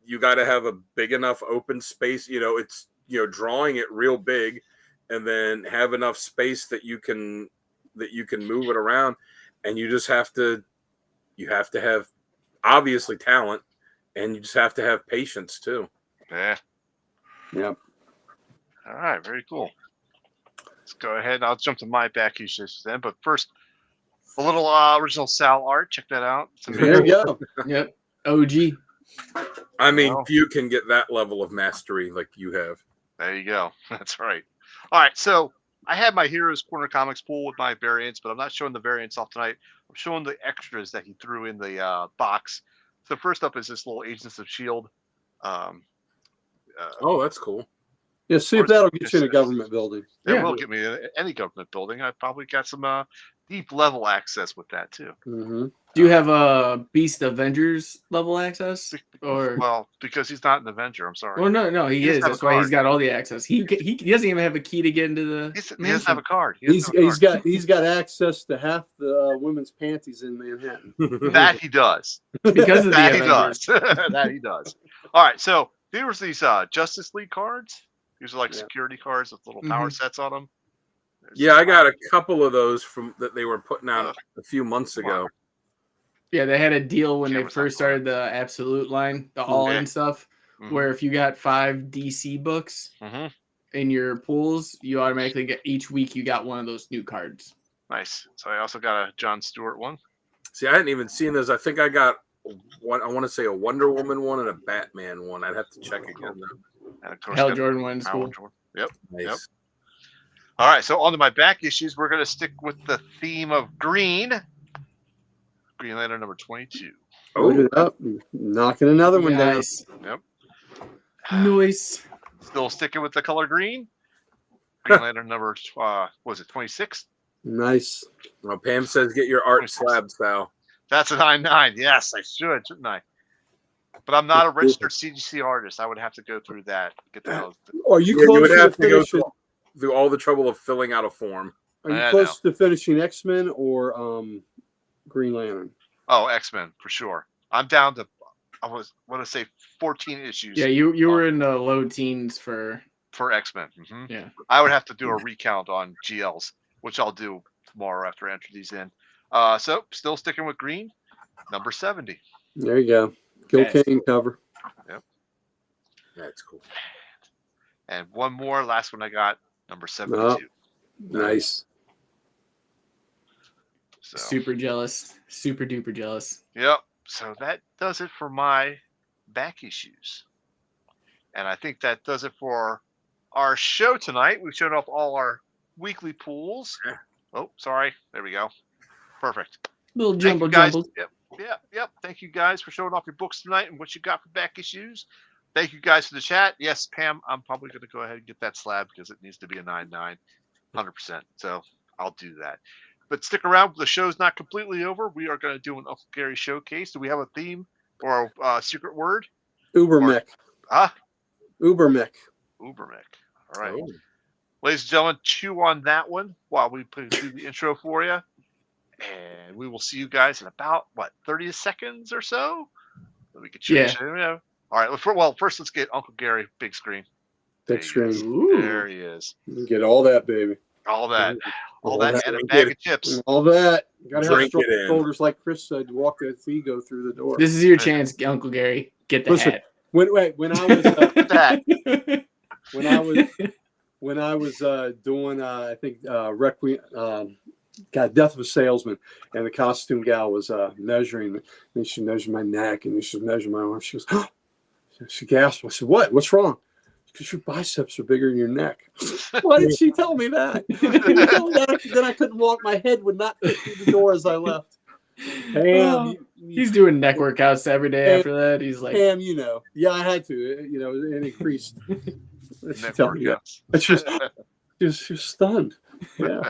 have a big enough open space. It's drawing it real big, and then have enough space that you can move it around, and you just have to have obviously talent, and you just have to have patience too. Yeah. Yep. All right. Very cool. Let's go ahead. I'll jump to my back issues then. But first, a little original Sal art. Check that out. There you go. Yep. OG. I mean, few can get that level of mastery like you have. There you go. That's right. All right. So I had my Heroes Corner Comics pool with my variants, but I'm not showing the variants off tonight. I'm showing the extras that he threw in the box. So first up is this little Agents of S.H.I.E.L.D. Oh, that's cool. Yeah, see if that'll get you in a government building. It will get me in any government building. I've probably got some deep level access with that too. Mm-hmm. Do you have a Beast Avengers level access? Or well, because he's not an Avenger. I'm sorry. Well, no, he is. That's why he's got all the access. He doesn't even have a key to get into the. He doesn't have a card. He's got access to half the women's panties in Manhattan. That he does. Because of that the he does. That he does. All right. So there was these Justice League cards. These are like security cards with little power sets on them. Yeah, I got a couple of those that they were putting out a few months ago. Yeah, they had a deal when they first started the Absolute line, the all-in stuff, where if you got 5 DC books in your pools, you automatically get each week you got one of those new cards. Nice. So I also got a John Stewart one. See, I hadn't even seen those. I think I got one. I want to say a Wonder Woman one and a Batman one. I'd have to check again though. And of course, Hal Jordan one's cool. Yep. Nice. Yep. All right. So on to my back issues. We're going to stick with the theme of green. Green Lantern number 22. Look at that. Knocking another one down. Nice. Yep. Nice. Still sticking with the color green. Green Lantern number, was it 26? Nice. Well, Pam says get your art Slabs, Sal. That's a 9.9. Yes, I should, shouldn't I? But I'm not a registered CGC artist. I would have to go through that. Get that. Are you You close would have to to go finishing? through all the trouble of filling out a form. Are you close to finishing X-Men or Green Lantern? Oh, X-Men for sure. I'm down to I want to say 14 issues. Yeah, you were in the low teens for X-Men. Yeah. I would have to do a recount on GLs, which I'll do tomorrow after I enter these in. So still sticking with green, number 70. There you go. Gil That's Kane cover. Yep. That's cool. And one more, last one I got, number 72. Oh, nice. So, super jealous. Super duper jealous. yep. So that does it for my back issues. And I think that does it for our show tonight. We've shown off all our weekly pools. Yeah. Oh, sorry. There we go. Perfect. Little Thank jumble you guys. jumbled. Yep. Thank you guys for showing off your books tonight and what you got for back issues. Thank you guys for the chat. Yes, Pam, I'm probably going to go ahead and get that slab because it needs to be a 9.9, 100%. So I'll do that. But stick around. The show's not completely over. We are going to do an Uncle Gary showcase. Do we have a theme or a secret word? Ubermech. Ubermech. Ubermech. All right. Oh. Ladies and gentlemen, chew on that one while we do the intro for you. And we will see you guys in about, 30 seconds or so? We can choose. Yeah. All right. Well, first let's get Uncle Gary big screen. Big screen. Ooh. There he is. Get all that, baby. All that. All All that that. and a bag of chips. All that. You gotta have Drink strong it in. shoulders, like Chris said, to walk that ego through the door. This is your chance, Uncle Gary. Get the Listen, hat. when I was That. when I was doing I think Requiem, Death of a Salesman, and the costume gal was measuring, and she measured my neck and she measured my arm. She goes, oh! She gasped. I said, what's wrong? Because your biceps are bigger than your neck. Why did she tell me that? Then I couldn't walk. My head would not fit through the door as I left. Pam, He's doing neck workouts every day after that. He's like, Pam, yeah, I had to, it increased. She Net told me that. workouts. She was stunned. Yeah,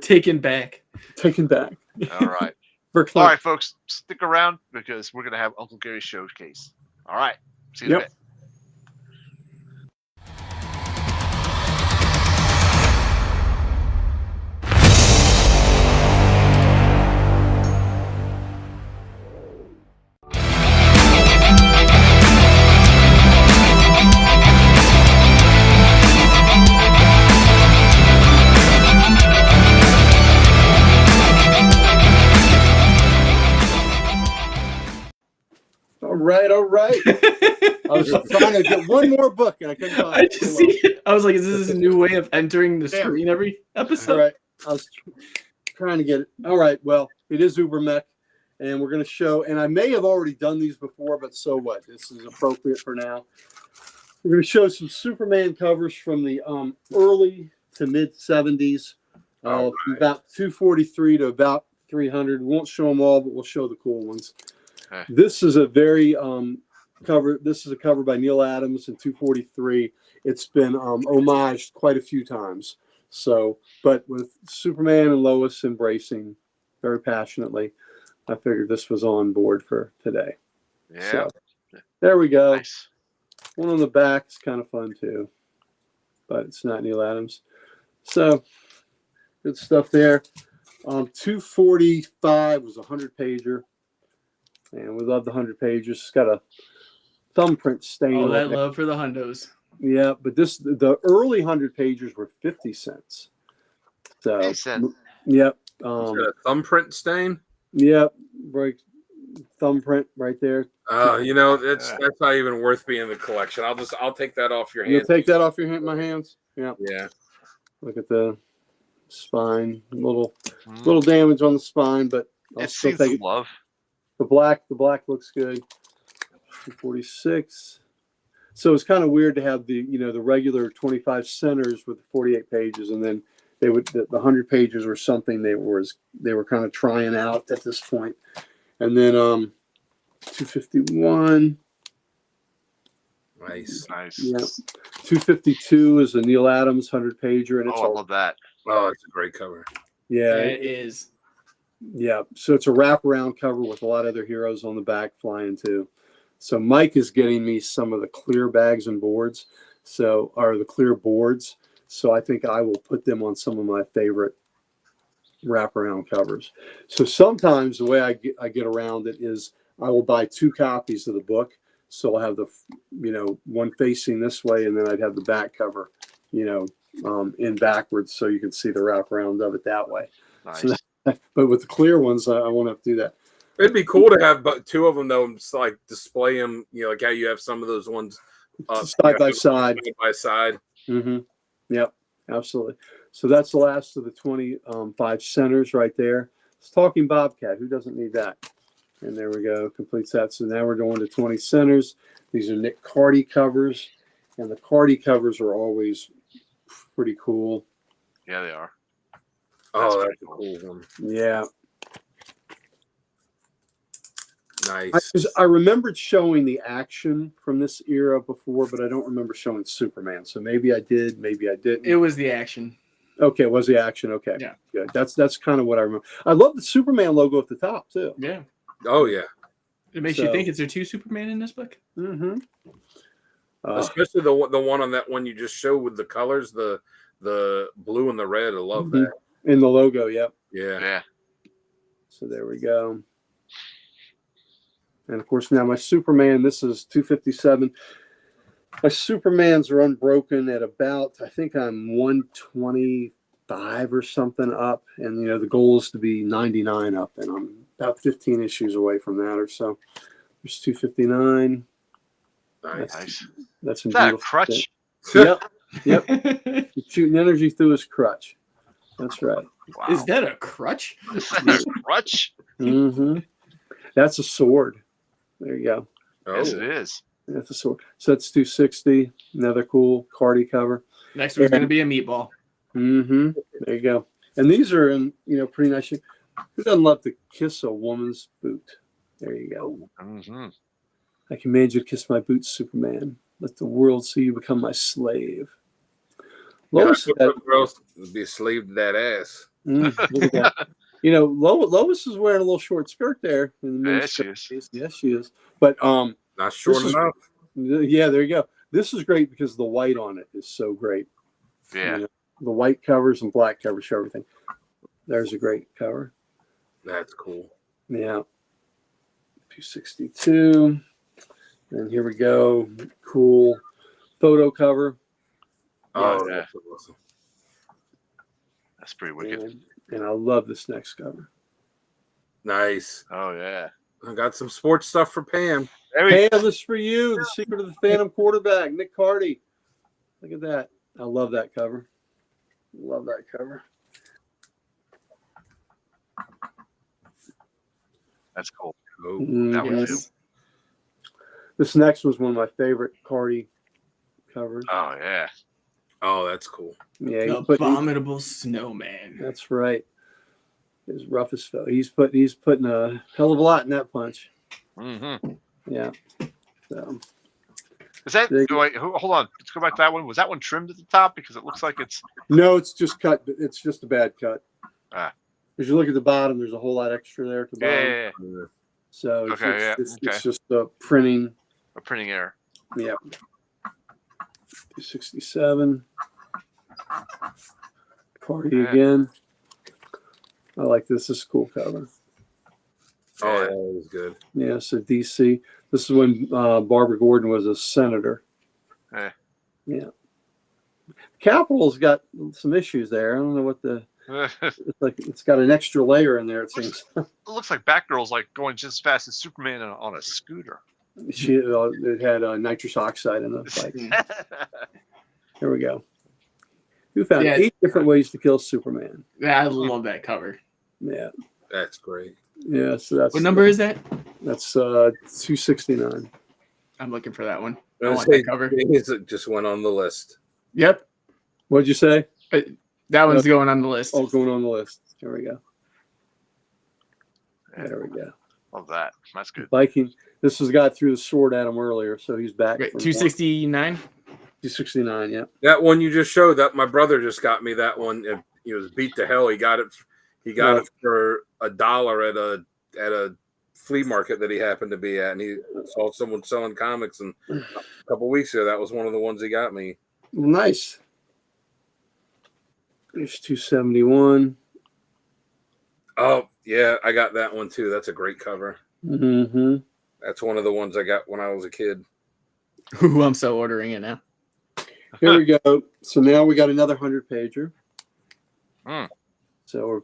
taken back. taken back. All right. For All right, folks, stick around because we're going to have Uncle Gary's showcase. All right. See you in a bit. All right. I was trying to get one more book and I couldn't find I it. just see it. I was like, is this a new way of entering the screen every episode? All right. I was trying to get it. All right. Well, it is Ubermech, and we're going to show, and I may have already done these before, but so what? This is appropriate for now. We're going to show some Superman covers from the early to mid 70s, from about 243 to about 300. We won't show them all, but we'll show the cool ones. Okay. This is a very cover. This is a cover by Neil Adams in 243. It's been homaged quite a few times. So, but with Superman and Lois embracing very passionately, I figured this was on board for today. Yeah. So, there we go. Nice. One on the back is kind of fun too, but it's not Neil Adams. So, good stuff there. 245 was a 100-pager. And we love the 100 pages. It's got a thumbprint stain. Oh, that love for the hundos. Yeah, but the early 100 pages were 50 cents. So, 50 cents. Yep. It's got a thumbprint stain. Yep. Right. Thumbprint right there. That's not even worth being in the collection. I'll take that off your You'll hands. take that off my hands. Yeah. Yeah. Look at the spine. Little damage on the spine, but I'll It still seems take it. love. The black looks good. 246. So it's kind of weird to have the regular 25 centers with 48 pages, and then the 100 pages were something they were kind of trying out at this point. And then 251. Nice. Yeah. 252 is a Neil Adams 100 pager, and it's I love that. Oh, it's a great cover. yeah, It is. Yeah, so it's a wraparound cover with a lot of other heroes on the back flying too. So Mike is getting me some of the clear bags and boards, or the clear boards. So I think I will put them on some of my favorite wraparound covers. So sometimes the way I get around it is I will buy 2 copies of the book. So I'll have the, one facing this way, and then I'd have the back cover, in backwards, so you can see the wraparound of it that way. Nice. So but with the clear ones, I won't have to do that. It'd be cool to have 2 of them though, and just like display them. Like how you have some of those ones Side by side. Side by side. Mm-hmm. Yep, absolutely. So that's the last of the 25 centers right there. It's Talking Bobcat. Who doesn't need that? And there we go. Completes that. So now we're going to 20 centers. These are Nick Carty covers. And the Carty covers are always pretty cool. Yeah, they are. Oh, that's a cool one. Yeah. Nice. I remembered showing the action from this era before, but I don't remember showing Superman. So maybe I did, maybe I didn't. It was the action. Okay, it was the action. Okay. Yeah. Good. That's kind of what I remember. I love the Superman logo at the top too. Yeah. Oh yeah. It makes you think, is there 2 Superman in this book? Mm-hmm. Especially the one on that one you just showed with the colors, the blue and the red. I love that. In the logo, yep. Yeah. Yeah. So there we go. And of course, now my Superman, this is 257. My Supermans are unbroken at about, I think I'm 125 or something up. And, the goal is to be 99 up. And I'm about 15 issues away from that or so. There's 259. Nice. That's Is that a crutch? Yep. He's shooting energy through his crutch. That's right. Wow. Is that a crutch? Is that a crutch? Mm-hmm. That's a sword. There you go. Oh. Yes, it is. That's a sword. So that's 260. Another cool Carty cover. Next one's going to be a meatball. Mm-hmm. There you go. And these are in, pretty nice shape. Who doesn't love to kiss a woman's boot? There you go. Mm-hmm. I command you to kiss my boots, Superman. Let the world see you become my slave. Lois, girls be a slave to that ass. look at that. Lois is wearing a little short skirt there. In the Yes, she is. Yes, she is. But Not short enough. yeah, there you go. This is great because the white on it is so great. Yeah. The white covers and black covers show everything. There's a great cover. That's cool. Yeah. 262. And here we go. Cool photo cover. Oh, yeah. that's awesome. That's pretty wicked. And I love this next cover. Nice. Oh, yeah. I got some sports stuff for Pam. Hey, this is for you. The Secret of the Phantom Quarterback, Nick Carty. Look at that. I love that cover. Love that cover. That's cool. Oh, That one too. This next was one of my favorite Carty covers. Oh, yeah. oh, that's cool. Yeah, The abominable snowman. that's right. His roughest fellow. He's putting a hell of a lot in that punch. Mm-hmm. Yeah. So Is that, wait, hold on. Let's go back to that one. Was that one trimmed at the top? Because it looks like it's. no, it's just cut. It's just a bad cut. Ah. As you look at the bottom, there's a whole lot extra there at the bottom. Yeah. So it's, Okay, yeah, it's just a printing. A printing error. Yeah. 267. Carty Yeah. again. I like this. This is a cool cover. Oh, that was good. Yeah, so DC. This is when Barbara Gordon was a senator. Eh. Yeah. Capitol's got some issues there. I don't know what the. It's got an extra layer in there. It seems. It looks like Batgirl's like going just as fast as Superman on a scooter. It had nitrous oxide in the bike. Here we go. You found 8 different ways to kill Superman. Yeah, I love that cover. Yeah. That's great. Yeah. So that's What number is that? That's 269. I'm looking for that one. I I was want saying, that cover. it just went on the list. Yep. What'd you say? That one's going on the list. Oh, going on the list. There we go. There we go. Love that. That's good. Viking. This was got through the sword at him earlier, so he's back. Wait, 269? 269, yeah. That one you just showed, that my brother just got me that one. He was beat to hell. He got it for $1 at a flea market that he happened to be at, and he saw someone selling comics. And a couple of weeks ago, that was one of the ones he got me. Nice. There's 271. Oh yeah, I got that one too. That's a great cover. Mm-hmm. That's one of the ones I got when I was a kid. Ooh, I'm so ordering it now. Here we go. So now we got another 100-pager. So we're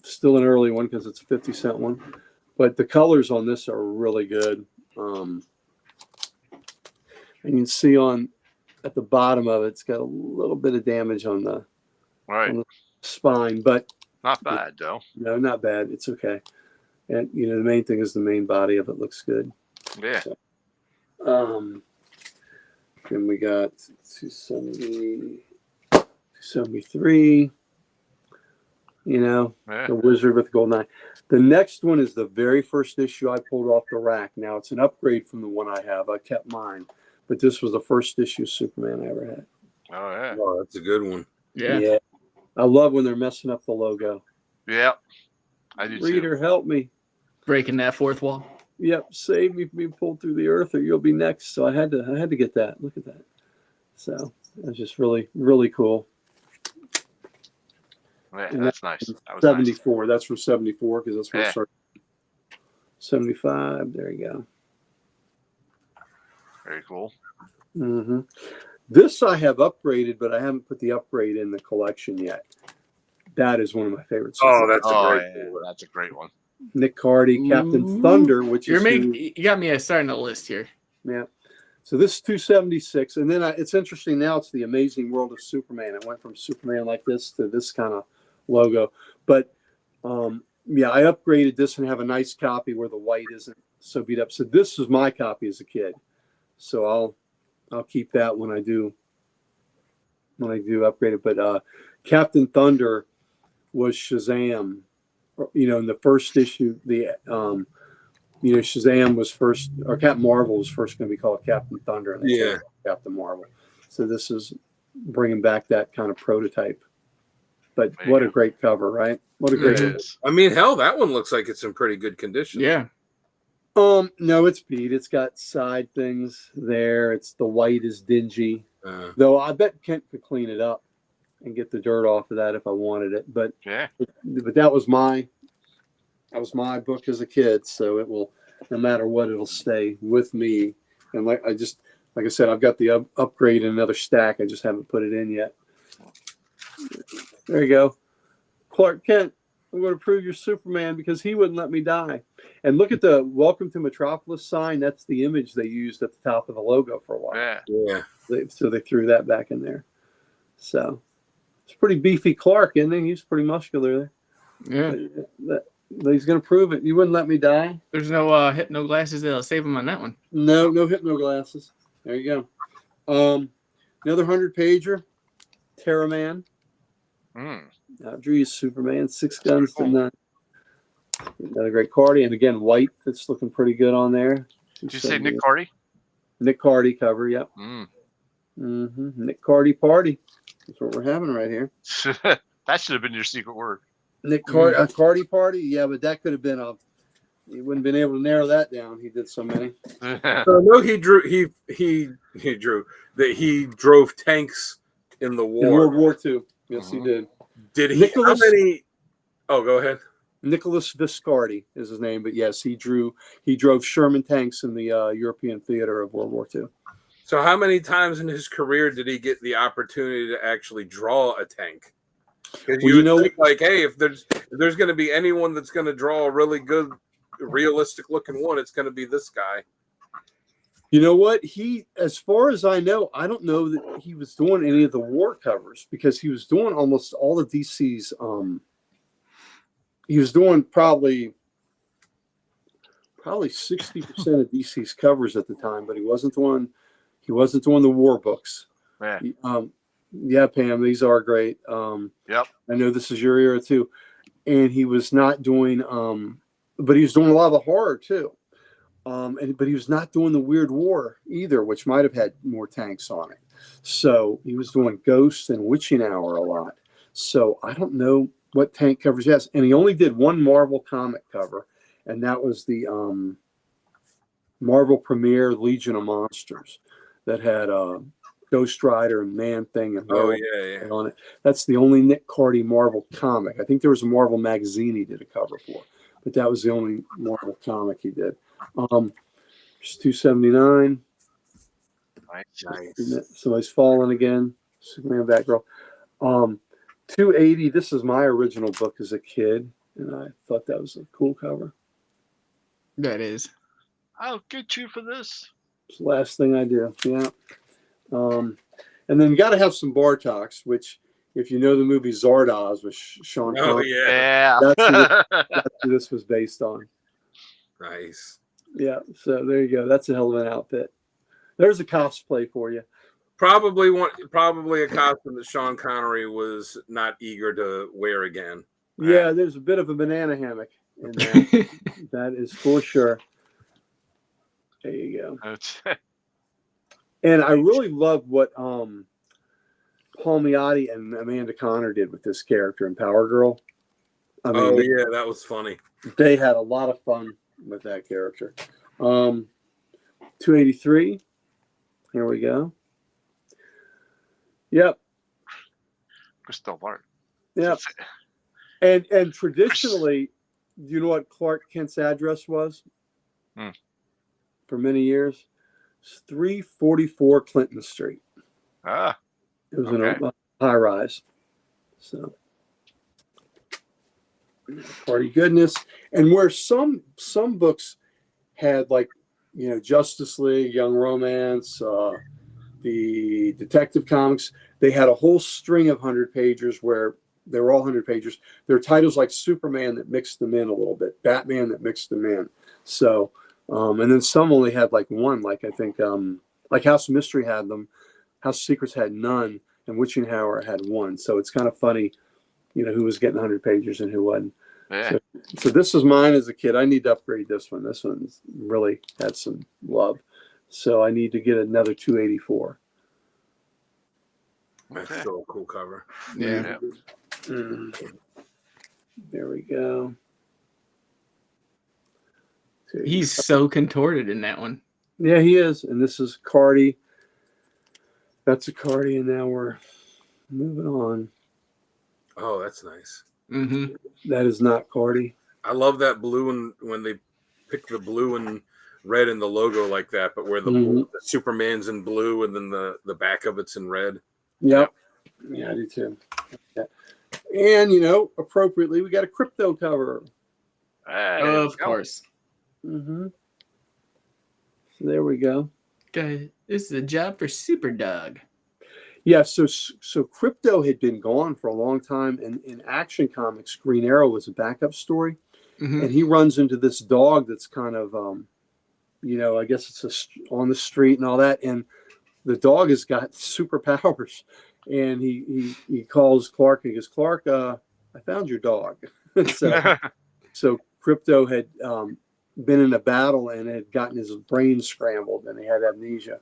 still an early one because it's a 50-cent one. But the colors on this are really good. And you can see at the bottom of it, it's got a little bit of damage on the spine, but not bad though. No, not bad. It's okay. And the main thing is the main body of it looks good. Yeah. So, then we got 270, 273. The Wizard with the Golden Eye. The next one is the very first issue I pulled off the rack. Now it's an upgrade from the one I have. I kept mine, but this was the first issue of Superman I ever had. Oh yeah. Oh, that's a good one. Yeah. I love when they're messing up the logo. Yeah. I do Reader, too. help me. Breaking that fourth wall. Yep, save me from being pulled through the earth, or you'll be next. So I had to get that. Look at that. So it's just really, really cool. Yeah, that's nice. That was 74. Nice. That's from 74 because that's when I Yeah. started. 75. There you go. Very cool. Mm-hmm. This I have upgraded, but I haven't put the upgrade in the collection yet. That is one of my favorites. Oh, that's that's a great one. Nick Cardy, Captain Thunder, which is you got me starting a list here. Yeah. So this is 276, and then it's interesting now. It's the Amazing World of Superman. It went from Superman like this to this kind of logo, but I upgraded this and have a nice copy where the white isn't so beat up. So this is my copy as a kid. So I'll keep that when I do upgrade it. But Captain Thunder was Shazam. In the first issue, Shazam was first, or Captain Marvel was first going to be called Captain Thunder, and they changed it to Captain Marvel. So this is bringing back that kind of prototype. But what a great cover, right? What a great cover. I mean, hell, that one looks like it's in pretty good condition. Yeah. No, it's beat. It's got side things there. The white is dingy. Though I bet Kent could clean it up and get the dirt off of that if I wanted it. But that was my book as a kid, so it will, no matter what, it'll stay with me. And like I said, I've got the upgrade in another stack. I just haven't put it in yet. There you go. Clark Kent, I'm going to prove you're Superman because he wouldn't let me die. And look at the Welcome to Metropolis sign. That's the image they used at the top of the logo for a while. Yeah. So they threw that back in there. So it's pretty beefy Clark, isn't he? He's pretty muscular there. Yeah. But he's going to prove it. You wouldn't let me die. There's no hypno glasses that'll save him on that one. No hypno glasses. There you go. Another 100-pager, Terra Man. Drew you Superman, 6 guns to none. Another great Cardy, and again white. That's looking pretty good on there. Did you say Nick Cardy? Nick Cardy cover, yep. Nick Cardy party. That's what we're having right here. That should have been your secret word. Nick Cardy, Cardy party, yeah, but that could have been you wouldn't been able to narrow that down. He did so many. So I know he drove tanks in the war. In World War II. Yes, he did. Did he? How many? Oh, go ahead. Nicholas Viscardi is his name, but yes, he drove Sherman tanks in the European theater of World War II. So how many times in his career did he get the opportunity to actually draw a tank? Because think like, hey, if there's going to be anyone that's going to draw a really good, realistic looking one, it's going to be this guy. You know what? As far as I know, I don't know that he was doing any of the war covers because he was doing almost all of DC's. He was doing probably 60% of DC's covers at the time, but he wasn't doing the war books. Yeah, Pam, these are great. Yep. I know this is your era too, and he was not doing. But he was doing a lot of the horror too. But he was not doing the Weird War either, which might have had more tanks on it. So he was doing Ghost and Witching Hour a lot. So I don't know what tank covers he has. And he only did one Marvel comic cover, and that was the Marvel Premiere Legion of Monsters that had Ghost Rider and Man-Thing and on it. That's the only Nick Cardy Marvel comic. I think there was a Marvel magazine he did a cover for, but that was the only Marvel comic he did. It's 279. Nice. Somebody's fallen again. Superman, Batgirl. 280. This is my original book as a kid, and I thought that was a cool cover. That is. I'll get you for this. It's the last thing I do. Yeah. And then you got to have some Bartoks, which, if you know the movie Zardoz with Sean Oh Connery, yeah. that's who this was based on. Nice. Yeah. So there you go. That's a hell of an outfit. There's a cosplay for you. Probably a costume that Sean Connery was not eager to wear again. Yeah, there's a bit of a banana hammock in there. That is for sure. There you go. And I really love what Paul Miotti and Amanda Conner did with this character in Power Girl. I mean, yeah, that was funny. They had a lot of fun with that character. 283. Here we go. Yep. Crystal Bart. Yep. And traditionally, you know what Clark Kent's address was? For many years? It's 344 Clinton Street. Ah. It was in a high rise. So, party goodness. And where some books had, like, you know, Justice League, Young Romance, the Detective Comics, they had a whole string of 100-pagers where they were all 100-pagers. There are titles like Superman that mixed them in a little bit, Batman that mixed them in. So, and then some only had like one, like I think, like House of Mystery had them, House of Secrets had none, and Witching Hour had one. So it's kind of funny, you know, who was getting 100-pagers and who wasn't. Yeah. So this was mine as a kid. I need to upgrade this one. This one's really had some love. So I need to get another 284. That's still a cool cover. Yeah. There we go. He's so contorted in that one. Yeah, he is. And this is Cardi. That's a Cardi, and now we're moving on. Oh, that's nice. Mm-hmm. That is not Cardi. I love that blue, and when they pick the blue and red in the logo like that, but where the Superman's in blue and then the back of it's in red. Yep. Yeah, I do too. Yeah. And, you know, appropriately, we got a crypto cover. Of course. So there we go. Guys, this is a job for Superdog. Yeah, so Crypto had been gone for a long time, and in Action Comics, Green Arrow was a backup story, and he runs into this dog that's kind of, you know, I guess it's on the street and all that, and the dog has got superpowers, and he calls Clark and he goes, Clark, I found your dog. So Crypto had been in a battle and had gotten his brain scrambled, and he had amnesia.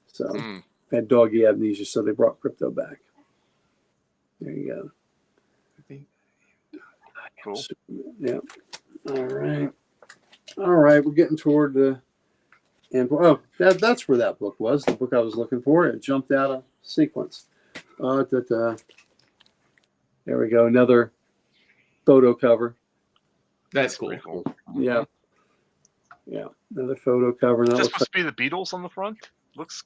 So had doggy amnesia, so they brought Crypto back. There you go. Cool. Yeah. All right. We're getting toward the end. Oh, that's where that book was. The book I was looking for. It jumped out of sequence. There we go. Another photo cover. That's cool. Cool. Yeah. Another photo cover. Is this supposed to be the Beatles on the front? Looks.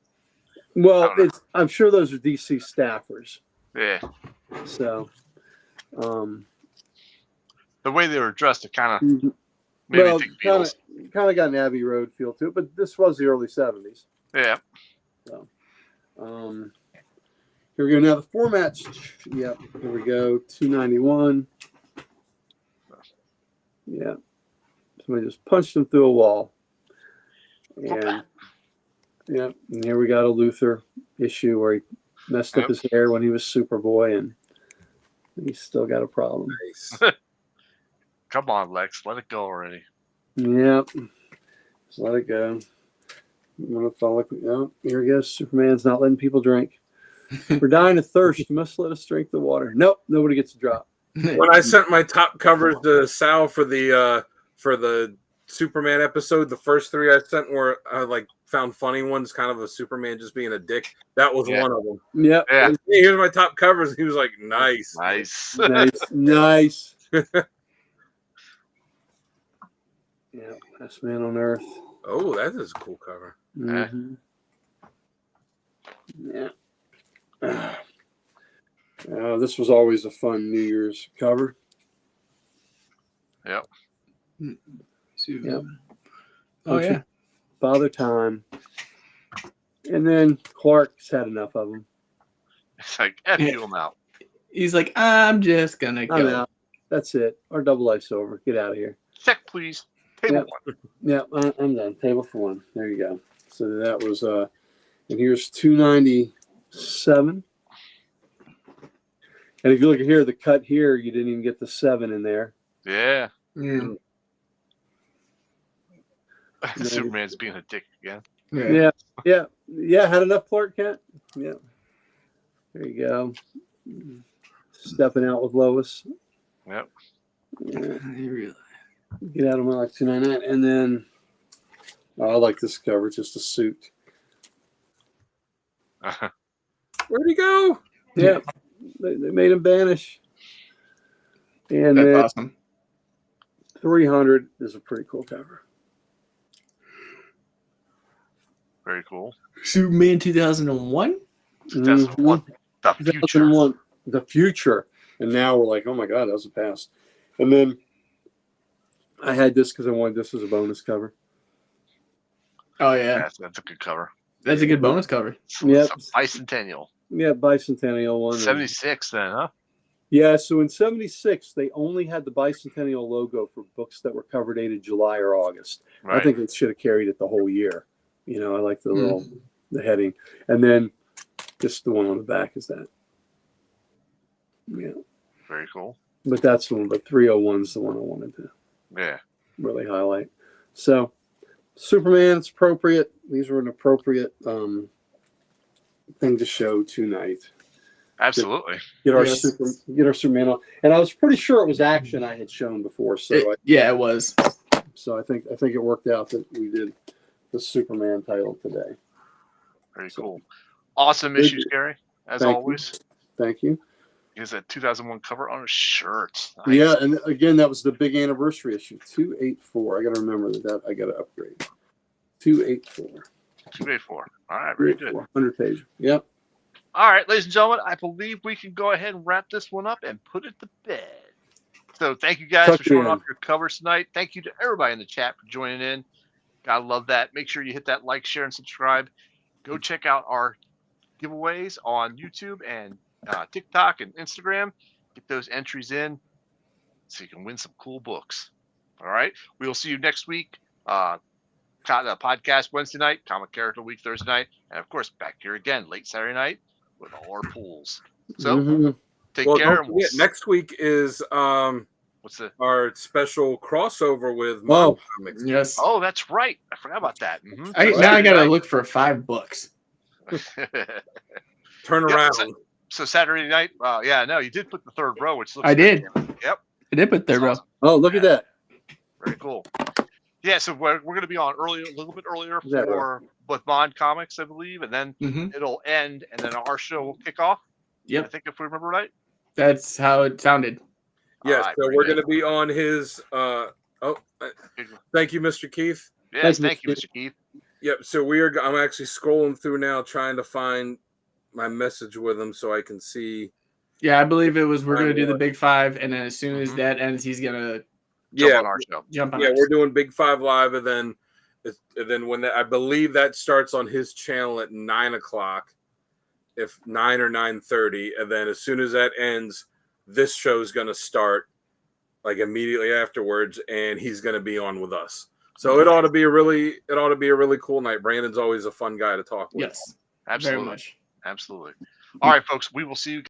Well, I'm sure those are DC staffers. Yeah. So, the way they were dressed, it kind of made me think Beatles. Kind of got an Abbey Road feel to it, but this was the early 70s. Yeah. So, here we go. Now the formats. Yep. Here we go. 291. Yeah. Somebody just punched him through a wall. And yeah, and here we got a Luther issue where he messed up his hair when he was Superboy, and he's still got a problem. Nice. Come on, Lex, let it go already. Yep, just let it go. I'm gonna follow. Oh, here he goes. Superman's not letting people drink. We're dying of thirst. You must let us drink the water. Nope, nobody gets a drop. When I sent my top covers to Sal for the Superman episode, the first three I sent were like found funny ones, kind of a Superman just being a dick. That was one of them. Yep. Yeah. Hey, here's my top covers. He was like, nice. Nice. Yeah. Best Man on Earth. Oh, that is a cool cover. Mhm. Yeah. This was always a fun New Year's cover. Yep. Yep. Oh yeah. Father Time. And then Clark's had enough of them. It's like F you, I'm out. He's like, I'm just gonna I'm go. out. That's it. Our double life's over. Get out of here. Check, please. Table one. Yeah, I'm done. Table for one. There you go. So that was and here's 297. And if you look at here, the cut here, you didn't even get the 7 in there. Yeah. Yeah. Superman's being a dick again. Yeah. Had enough Clark Kent. Yeah. There you go. Stepping out with Lois. Yep. Yeah. Get out of my like 299, and then I like this cover, just a suit. Where'd he go? Yeah, they made him vanish. And That's then awesome. 300 is a pretty cool cover. Very cool. Superman 2001. 2001. The future. 2001, the future, and now we're like, oh my god, that was the past. And then I had this because I wanted this as a bonus cover. Oh yeah, That's a good cover. that's a good bonus cover. Yep. It's a bicentennial. Yeah, bicentennial one. 76 then, huh? Yeah, so in 76, they only had the bicentennial logo for books that were cover dated July or August. Right. I think it should have carried it the whole year. You know, I like the little the heading. And then just the one on the back is that. Yeah. Very cool. But that's the one, but 301 is the one I wanted to Yeah. really highlight. So Superman, it's appropriate. These were an appropriate thing to show tonight. Absolutely. Get our Yes. Superman on. And I was pretty sure it was action I had shown before. So It was. I think it worked out that we did the Superman title today. Very cool. Awesome Thank issues, you. Gary, as Thank you. always. Thank you. Is that 2001 cover on a shirt. Nice. Yeah, and again, that was the big anniversary issue, 284. I got to remember that I got to upgrade. 284. 284. All right, very good. 100 page. Yep. All right, ladies and gentlemen, I believe we can go ahead and wrap this one up and put it to bed. So thank you guys Tuck for showing it in. off your covers tonight. Thank you to everybody in the chat for joining in. Gotta love that. Make sure you hit that like, share, and subscribe. Go check out our giveaways on YouTube and TikTok and Instagram. Get those entries in so you can win some cool books. All right. We will see you next week. Podcast Wednesday night, Comic Character Week Thursday night, and of course back here again late Saturday night with all our pools. So take care. Don't forget, next week is what's the our special crossover with Marvel Comics. Yes. Oh, that's right. I forgot about that. Now I gotta look for 5 books. Turn around. So Saturday night, you did put the third row, which looks I did. Yep. I did put there, bro. Awesome. Oh, look at that. Very cool. Yeah, so we're going to be on early, a little bit earlier Is that for with Bond Comics, I believe, and then it'll end, and then our show will kick off. Yep. I think if we remember right. That's how it sounded. Yes, right, so we're going to be on his. Thank you, Mr. Keith. Yes, thank you, Mr. Keith. Yep. So I'm actually scrolling through now, trying to find my message with him so I can see. Yeah, I believe it was. We're gonna do the Big 5, and then as soon as that ends, he's gonna jump on our show. We're doing Big 5 live, and then when I believe that starts on his channel at 9:00, if 9 or 9:30, and then as soon as that ends, this show's gonna start like immediately afterwards, and he's gonna be on with us. So it ought to be a really cool night. Brandon's always a fun guy to talk with. Yes, absolutely, very much. Absolutely. All right, folks, we will see you